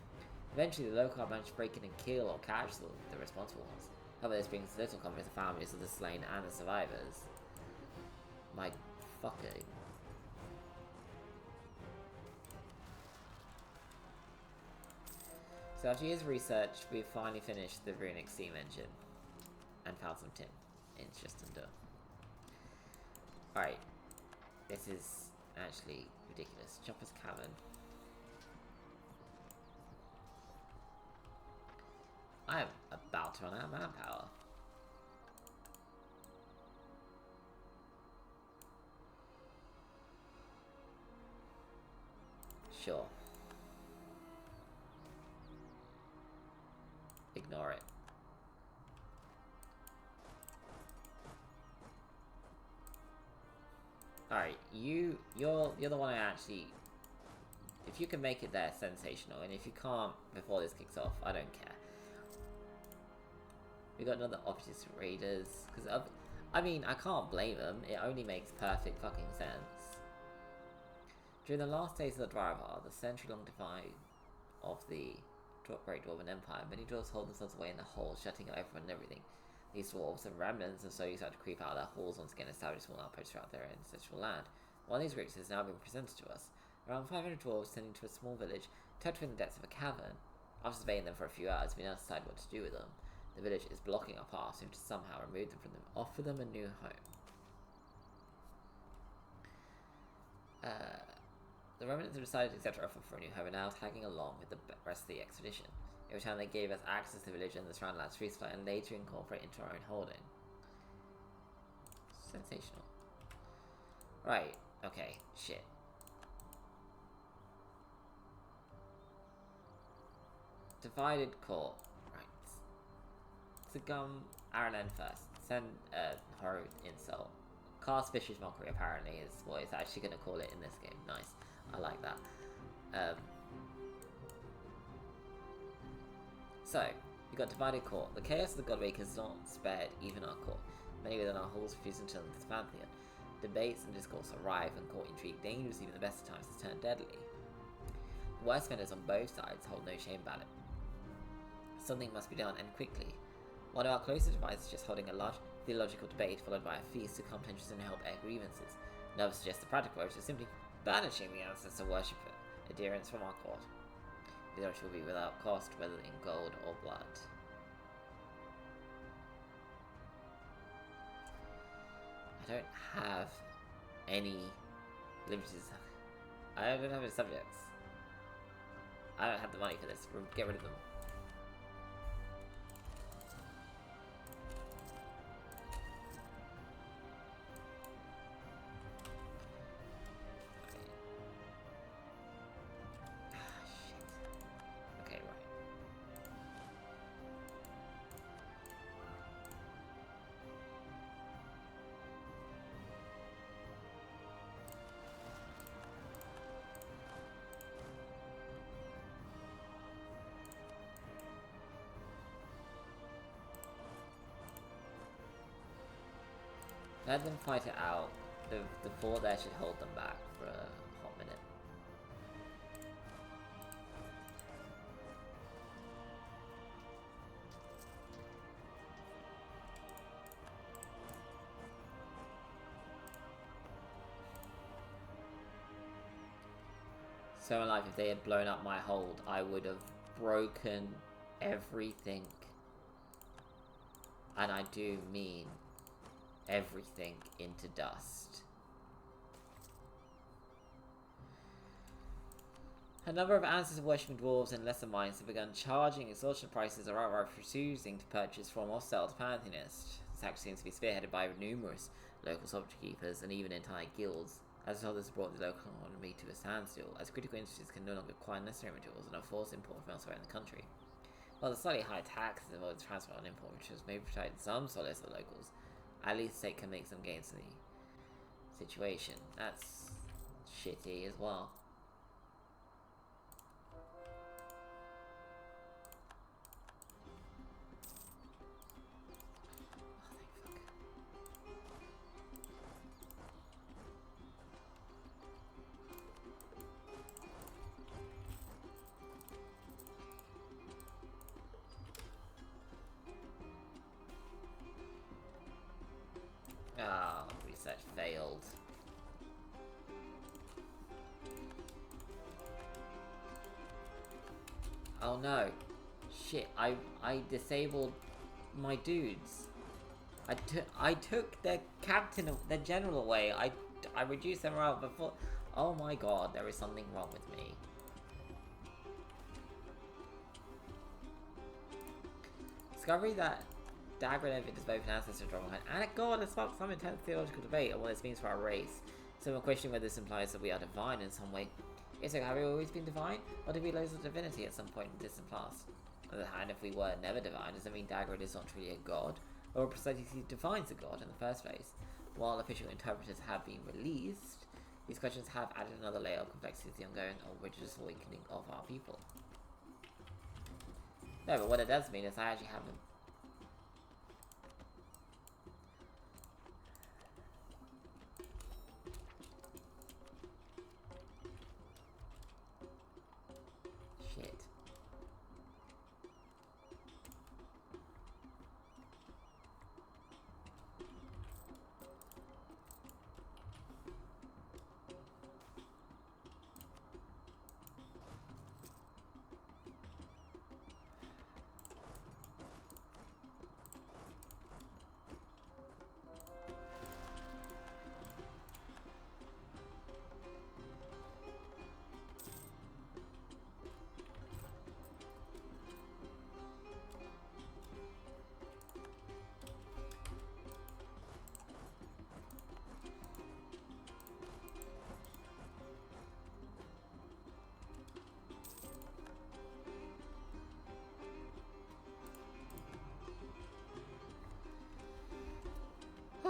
Eventually, the local managed to break in and kill or catch the responsible ones. However, this brings little comfort to the families of the slain and the survivors. My fucking... So after years of research, we've finally finished the runic steam engine. And found some tin. It's just undone. Alright. This is actually ridiculous. Chopper's Cavern. I am about to run out of manpower. Sure. Ignore it. Alright, you're the one I actually... If you can make it there, sensational. And if you can't before this kicks off, I don't care. We got another Optus Raiders, because I mean, I can't blame them. It only makes perfect fucking sense. During the last days of the Dwarvar, the century-long divide of the Great Dwarven Empire, many dwarves hold themselves away in the holes, shutting out everyone and everything. These dwarves and remnants have slowly started to creep out of their halls once again, establish small outposts throughout their ancestral land. One of these groups has now been presented to us. Around 500 dwarves tending to a small village, tucked within the depths of a cavern. After surveying them for a few hours, we now decide what to do with them. The village is blocking our path, so we have to somehow remove them from them, offer them a new home. The remnants have decided to accept our offer for a new home and now tagging along with the rest of the expedition. In return, they gave us access to the village and the surrounding lands free supply and later incorporate into our own holding. Sensational. Right, okay, shit. Divided court. To gum Arlen first. Send a horrid insult. Cast Vicious Mockery apparently is what it's actually going to call it in this game. Nice. I like that. So, we got Divided Court. The chaos of the Godwake has not spared even our court. Many within our halls refuse to turn to the Pantheon. Debates and discourse are rife and court intrigue dangerous even the best of times has turned deadly. Worse vendors on both sides hold no shame about it. Something must be done, and quickly. One of our closest advisors is just holding a large theological debate, followed by a feast to calm tensions and help air grievances. Another suggests the practical approach is simply banishing the ancestor worship adherents from our court. The ritual will be without cost, whether in gold or blood. I don't have any limited. I don't have any subjects. I don't have the money for this. We'll get rid of them. Let them fight it out. The fort there should hold them back for a hot minute. So in life, if they had blown up my hold, I would have broken everything. And I do mean everything into dust. A number of ancestors worshipping dwarves and lesser minds have begun charging extortionate prices or outright refusing to purchase from or sell to pantheonists. This act seems to be spearheaded by numerous local shopkeepers and even entire guilds. As a result, this has brought the local economy to a standstill, as critical industries can no longer acquire necessary materials and are forced to import from elsewhere in the country. While the slightly high taxes involved transport and import, which has maybe provided some solace to the locals, at least the state can make some gains in the situation. That's shitty as well. Research failed. Oh no. Shit, I disabled my dudes. I took their captain, their general away. I reduced them out before. Oh my god, there is something wrong with me. Discovery that dagger and is both an ancestor stronghold, and a god has sparked some intense theological debate on what this means for our race. Someone questioning whether this implies that we are divine in some way. If so, have we always been divine, or did we lose our divinity at some point in the distant past? On the other hand, if we were never divine, does that mean Dagrid is not truly a god, or precisely defines a god in the first place? While official interpreters have been released, these questions have added another layer of complexity to the ongoing religious awakening of our people. No, but what it does mean is I actually have them.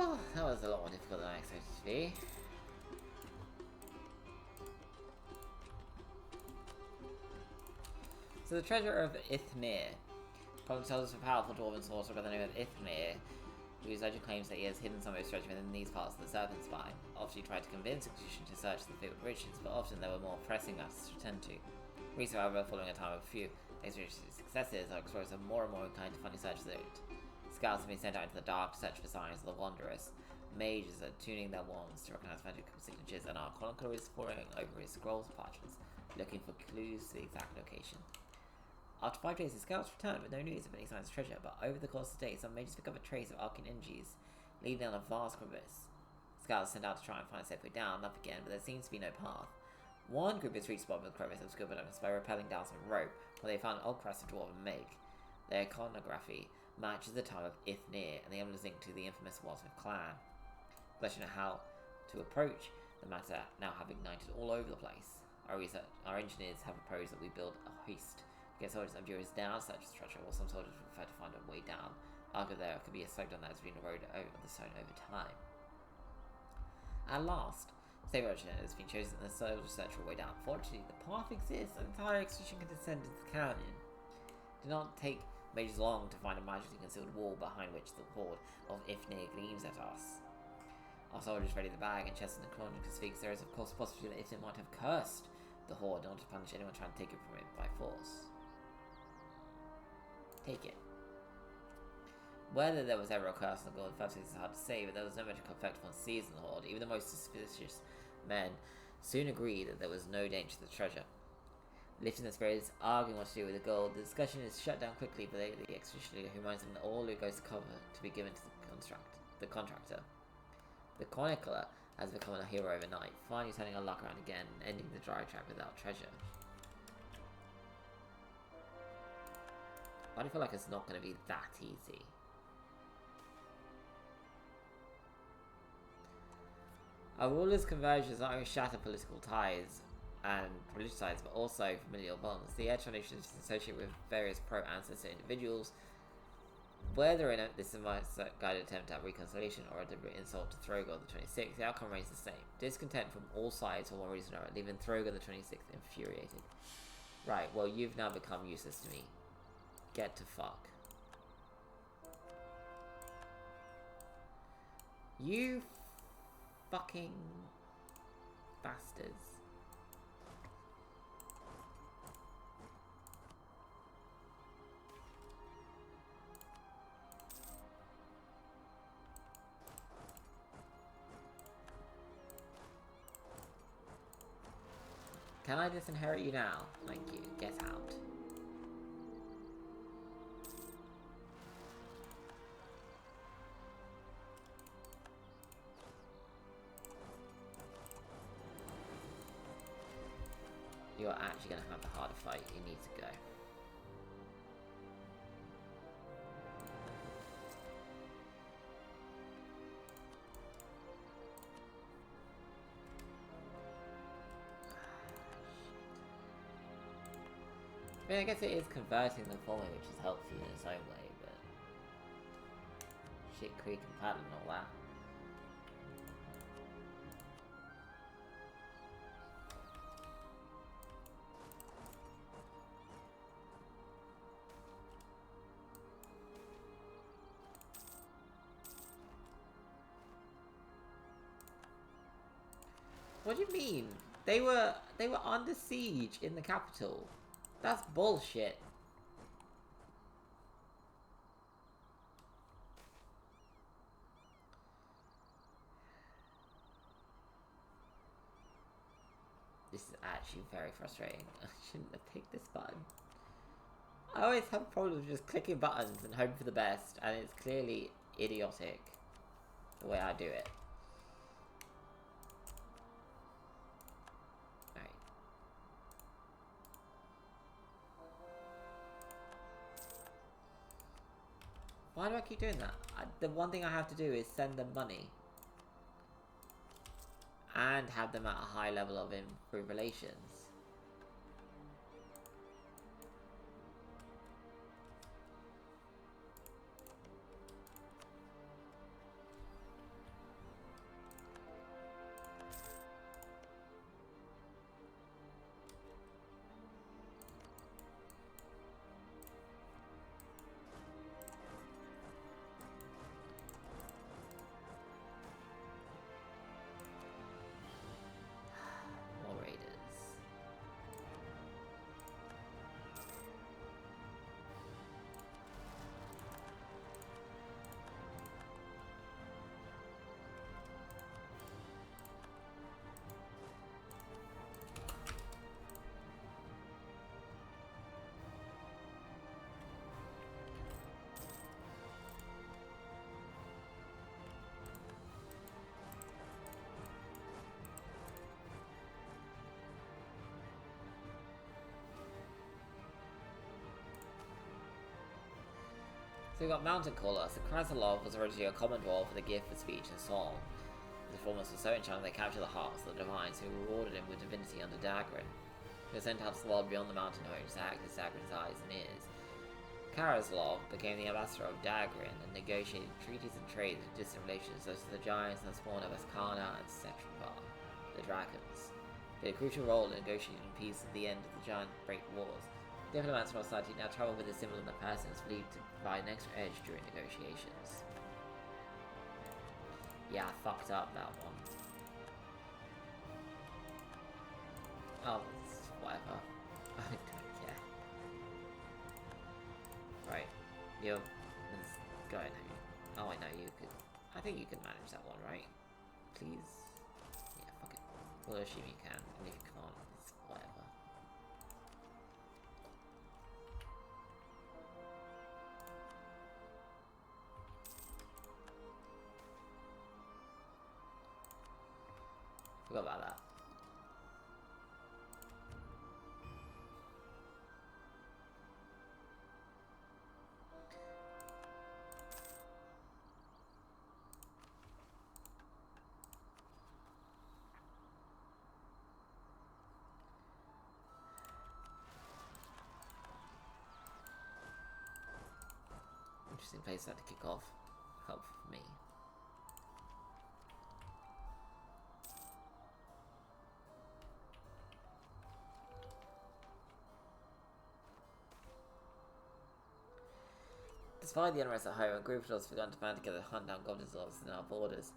Oh, that was a lot more difficult than I expected it to be. So the treasure of Ithmir. Colin tells us of a powerful dwarven sorcerer by the name of Ithmir, whose legend claims that he has hidden some of his treasure within these parts of the Serpent Spine. Often he tried to convince Execution to search the field of riches, but often there were more pressing matters to attend to. Recently, however, following a time of a few expeditionary successes, our explorers are more and more inclined to find a search route. Scouts have been sent out into the dark to search for signs of the wanderers. Mages are tuning their wands to recognize magical signatures, and our chronicler is poring over his scrolls and parchments, looking for clues to the exact location. After 5 days, the scouts returned with no news of any signs of treasure, but over the course of the day, some mages pick up a trace of arcane energies, leading down a vast crevice. Scouts sent out to try and find a safe way down, up again, but there seems to be no path. One group has reached the bottom of the crevice and discovered us by rappelling down some rope, where they found an old crest of dwarven make. Their iconography matches the time of Ithneir, and the emblem is linked to the infamous Wadsmith clan. The question of how to approach the matter now have ignited all over the place. Our engineers have proposed that we build a hoist to get soldiers and viewers down such a structure, while some soldiers prefer to find a way down. Argue there could be a slowdown that has been eroded over the stone over time. At last, Save Ocean has been chosen and the soldiers search for a way down. Fortunately, the path exists and the entire expedition can descend into the canyon. It did not take mages long to find a magically concealed wall behind which the horde of Ithneir gleams at us. Our soldiers ready the bag and chest in the chronicler speaks. There is of course a possibility that Ithneir might have cursed the horde in order to punish anyone trying to take it from it by force. Take it. Whether there was ever a curse on the god in the first place is hard to say, but there was no magical effect upon seizing the horde. Even the most suspicious men soon agreed that there was no danger to the treasure. Lifting the spirits, arguing what to do with the gold, the discussion is shut down quickly by the expedition leader, who reminds them that all who goes to cover to be given to the contractor. The chronicler has become a hero overnight, finally turning our luck around again and ending the dry track without treasure. But I feel like it's not going to be that easy. Our ruler's conversions not only shatter political ties and religious ties, but also familial bonds. The Edge Foundation is associated with various pro-ancestor individuals. Whether in this is a misguided attempt at reconciliation or a deliberate insult to Throgar the 26th, the outcome remains the same. Discontent from all sides for one reason or another, leaving Throgar the 26th infuriated. Right, well you've now become useless to me. Get to fuck. You fucking bastards. Can I disinherit you now? Thank you. Get out. You're actually going to have the harder fight. You need to go. I mean, I guess it is converting the formula, which is helpful in its own way, but shit, Creek and Pattern and all that. What do you mean? They were under siege in the capital. That's bullshit. This is actually very frustrating. I shouldn't have picked this button. I always have problems with just clicking buttons and hoping for the best, and it's clearly idiotic the way I do it. Why do I keep doing that? The one thing I have to do is send them money. And have them at a high level of improved relations. More raiders. So we got Mountain Caller. So Krasilov was originally a common dwarf with a gift for speech and song. His performance was so enchanting they captured the hearts of the divines who rewarded him with divinity under Dagrin. He was sent out to the world beyond the mountain range to act as Dagrin's eyes and ears. Krasilov became the ambassador of Dagrin and negotiated treaties and trade with distant relations such as the giants and the spawn of Askana and Setrapar, the dragons. He played a crucial role in negotiating peace at the end of the giant break wars. Diplomats from our society now travel with a symbol in their persons believed to provide an extra edge during negotiations. Yeah, I fucked up that one. Oh, whatever. I don't care. Right, you're... let's go ahead. Oh, I know you could... I think you can manage that one, right? Please? Yeah, fuck it. We'll assume you can, and if you can't, it's whatever. Forgot about that. Interesting place that to kick off. Helpful for me. Despite the unrest at home, a group of us begun to band together to hunt down goblins in our borders.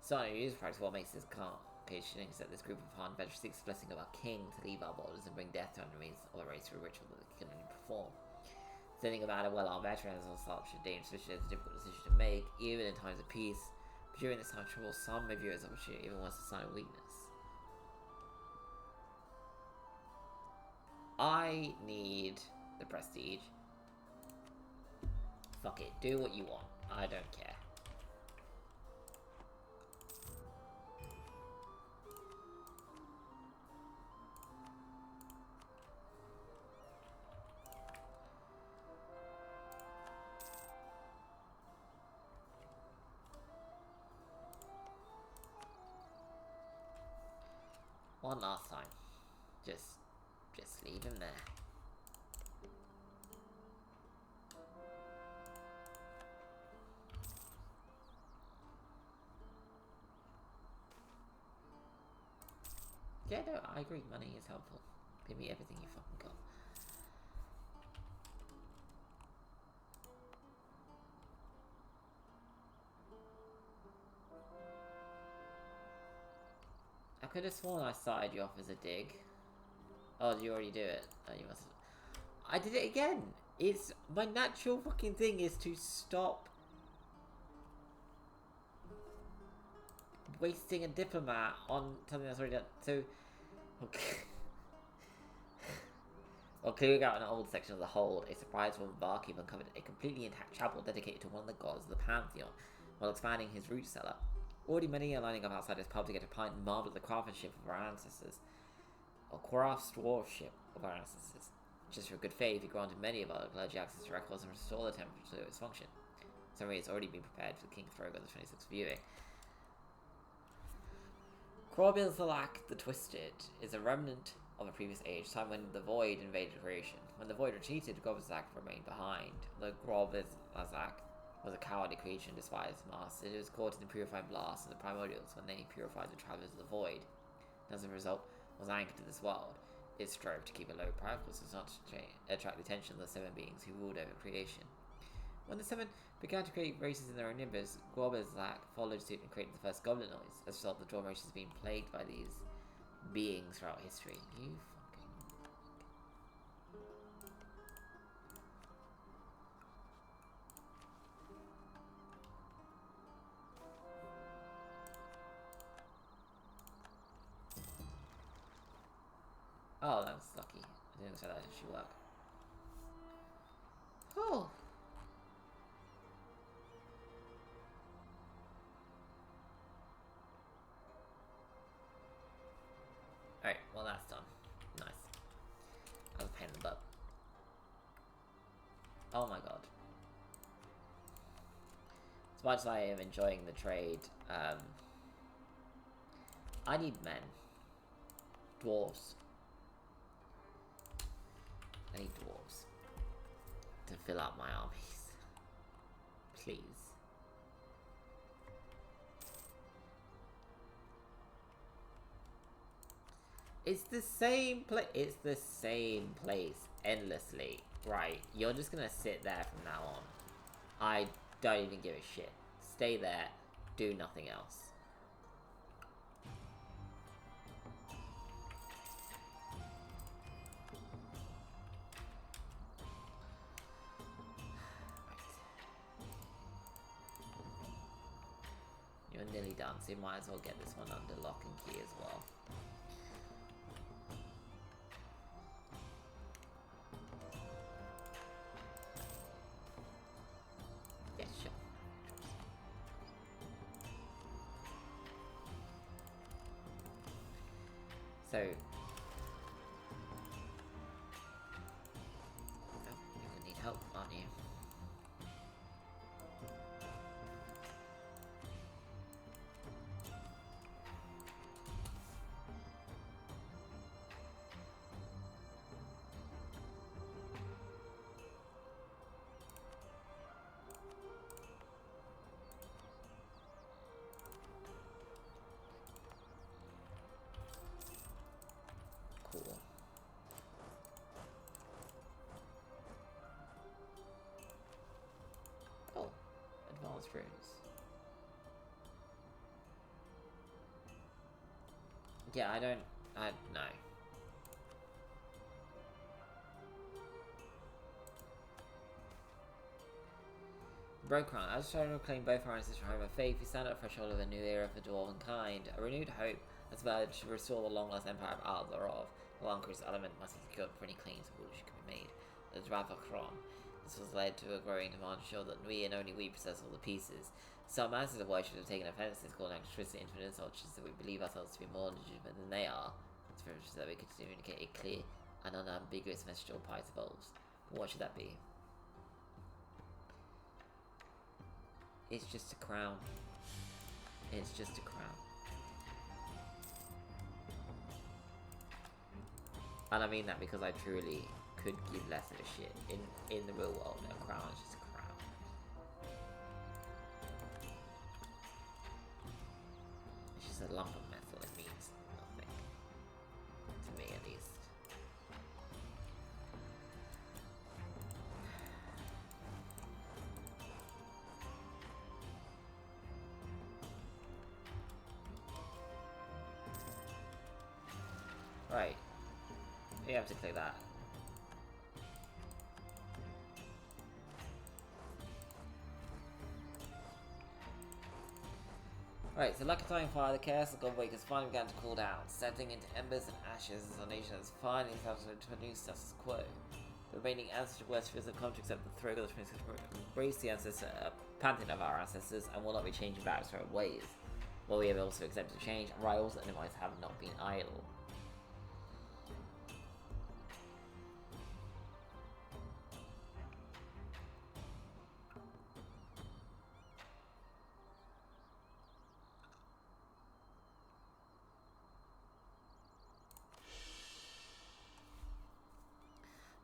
Starting a use practice what makes this occasion is that this group of hunt veterans seeks the blessing of our king to leave our borders and bring death to enemies of a race through a ritual that they can only perform. Sending a matter well our veterans on such a dangerous mission is a difficult decision to make, even in times of peace. But during this time of trouble, some may view it as an opportunity even once a sign of weakness. I need the prestige. Fuck it, do what you want. I don't care. One last time. Just leave him there. Yeah, no, I agree. Money is helpful. Give me everything you fucking got. I could have sworn I started you off as a dig. Oh, did you already do it? Oh, you must have. I did it again! It's... my natural fucking thing is to stop wasting a diplomat on something that's already done. So... okay. While clearing out an old section of the hold, a surprised woman barkeep uncovered a completely intact chapel dedicated to one of the gods of the Pantheon, while expanding his root cellar. Already many are lining up outside his pub to get a pint and marvel at the craftsmanship of our ancestors. Or craftsmanship of our ancestors. Just for good faith, he granted many of our clergy access to records and restore the temple to its function. Summary has already been prepared for the King's Throw on the 26th viewing. Crobilzalak the Twisted is a remnant of a previous age, time when the Void invaded creation. When the Void retreated, Grobilzalak remained behind. The Grobilzalak was a cowardly creature and despised master. It was caught in the purifying blast of the primordials when they purified the travelers of the Void. As a result, was anchored to this world. It strove to keep a low profile so as not to attract the attention of the seven beings who ruled over creation. When the seven began to create races in their own nimbus, Grobilzalak followed suit and created the first goblin noise. As a result, the dwarven race has been plagued by these beings throughout history. You fucking... oh, that was lucky. I didn't say that should work. Oh. Alright, well that's done. Nice. That was a pain in the butt. Oh my god. As much as I am enjoying the trade, I need men. Dwarves. I need dwarves to fill up my armies. Please. It's the same place. It's the same place endlessly. Right, you're just gonna sit there from now on. I don't even give a shit. Stay there. Do nothing else. You're nearly done, so you might as well get this one under lock and key as well. Yeah, sure. So, oh, you're gonna need help, aren't you? Cool. Oh, advanced runes. Yeah, I no. Brokron, as trying to reclaim both our ancestral home of faith, we stand at the threshold of a new era for dwarven kind. A renewed hope has vowed to restore the long-lost empire of Arg-Ôrdstun. The Lankar's element must be secured for any claims of which can be made. The Dravakron. This was led to a growing demand to show that we and only we possess all the pieces. Some masters of war should have taken offense to this calling out twisted into an insult, just that we believe ourselves to be more legitimate than they are. It's very much so that we could communicate a clear and unambiguous message to all parties involved. But what should that be? It's just a crown. It's just a crown. And I mean that because I truly could give less of a shit. In the real world, a crown is just a crown. It's just a lump of metal. It means nothing. To me, at least. Right. You have to click that. Right, so like a time fire, the chaos of Godwake has finally begun to cool down, settling into embers and ashes as our nation has finally established into a new status quo. The remaining ancestral worshippers have come to accept the throne of the princess, embrace the pantheon of our ancestors, and will not be changing back to their ways. While we have also accepted change, rivals and enemies have not been idle.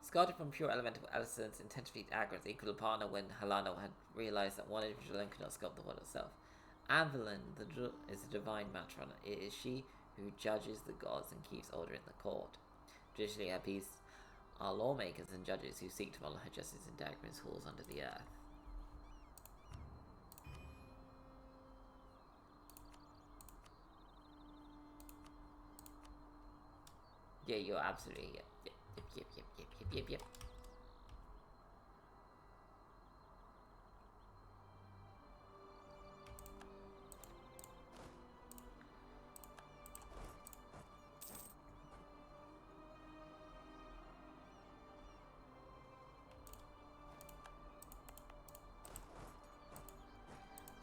Scarred from pure elemental essence, intent to defeat Agra is equal partner when Halano had realized that one individual alone could not sculpt the world itself. Anbennar is a divine matron. It is she who judges the gods and keeps order in the court. Traditionally, her peace are lawmakers and judges who seek to follow her justice in Dagmar's halls under the earth. Yeah, you're absolutely yep. Yep.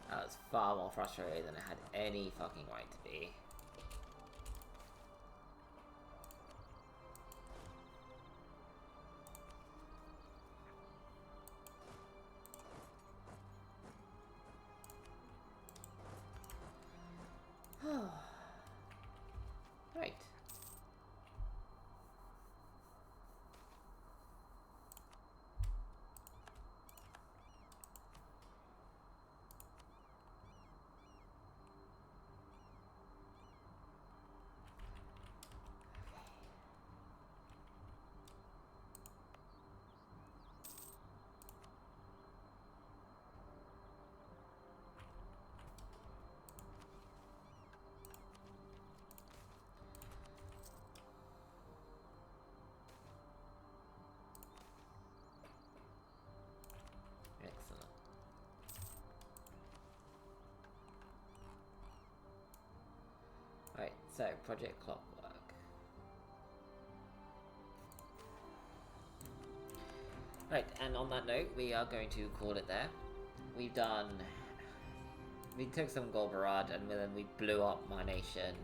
That was far more frustrating than it had any fucking right to be. So, Project Clockwork. Right, and on that note, we are going to call it there. We took some Golbarad and then we blew up my nation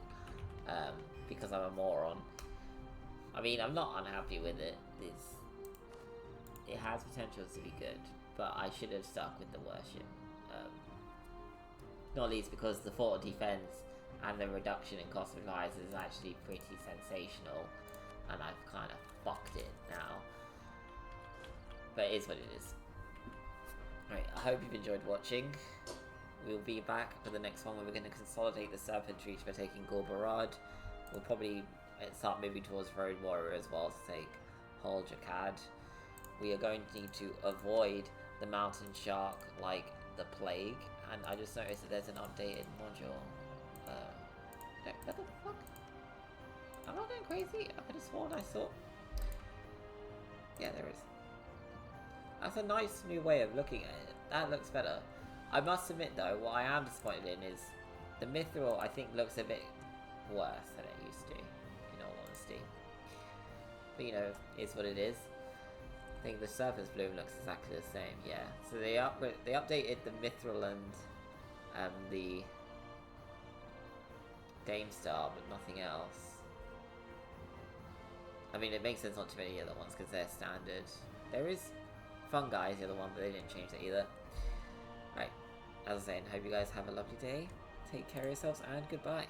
because I'm a moron. I mean, I'm not unhappy with it. It has potential to be good, but I should have stuck with the worship. Not least because the fort defense and the reduction in cost of supplies is actually pretty sensational, and I've kind of fucked it now. But it is what it is. Right, I hope you've enjoyed watching. We'll be back for the next one where we're going to consolidate the Serpent Reach by taking Golbarad. We'll probably start moving towards Road Warrior as well to take Hol Jakad. We are going to need to avoid the Mountain Shark like the plague. And I just noticed that there's an updated module. What the fuck? Am I going crazy? I could have sworn I saw... Yeah, there is. That's a nice new way of looking at it. That looks better. I must admit though, what I am disappointed in is the Mithril, I think, looks a bit worse than it used to, in all honesty. But you know, it's what it is. I think the surface bloom looks exactly the same, yeah. So they updated the Mithril and the Gamestar, but nothing else. I mean, it makes sense not to many other ones because they're standard. There is Fungi is the other one, but they didn't change that either. Right, as I was saying, hope you guys have a lovely day. Take care of yourselves and goodbye.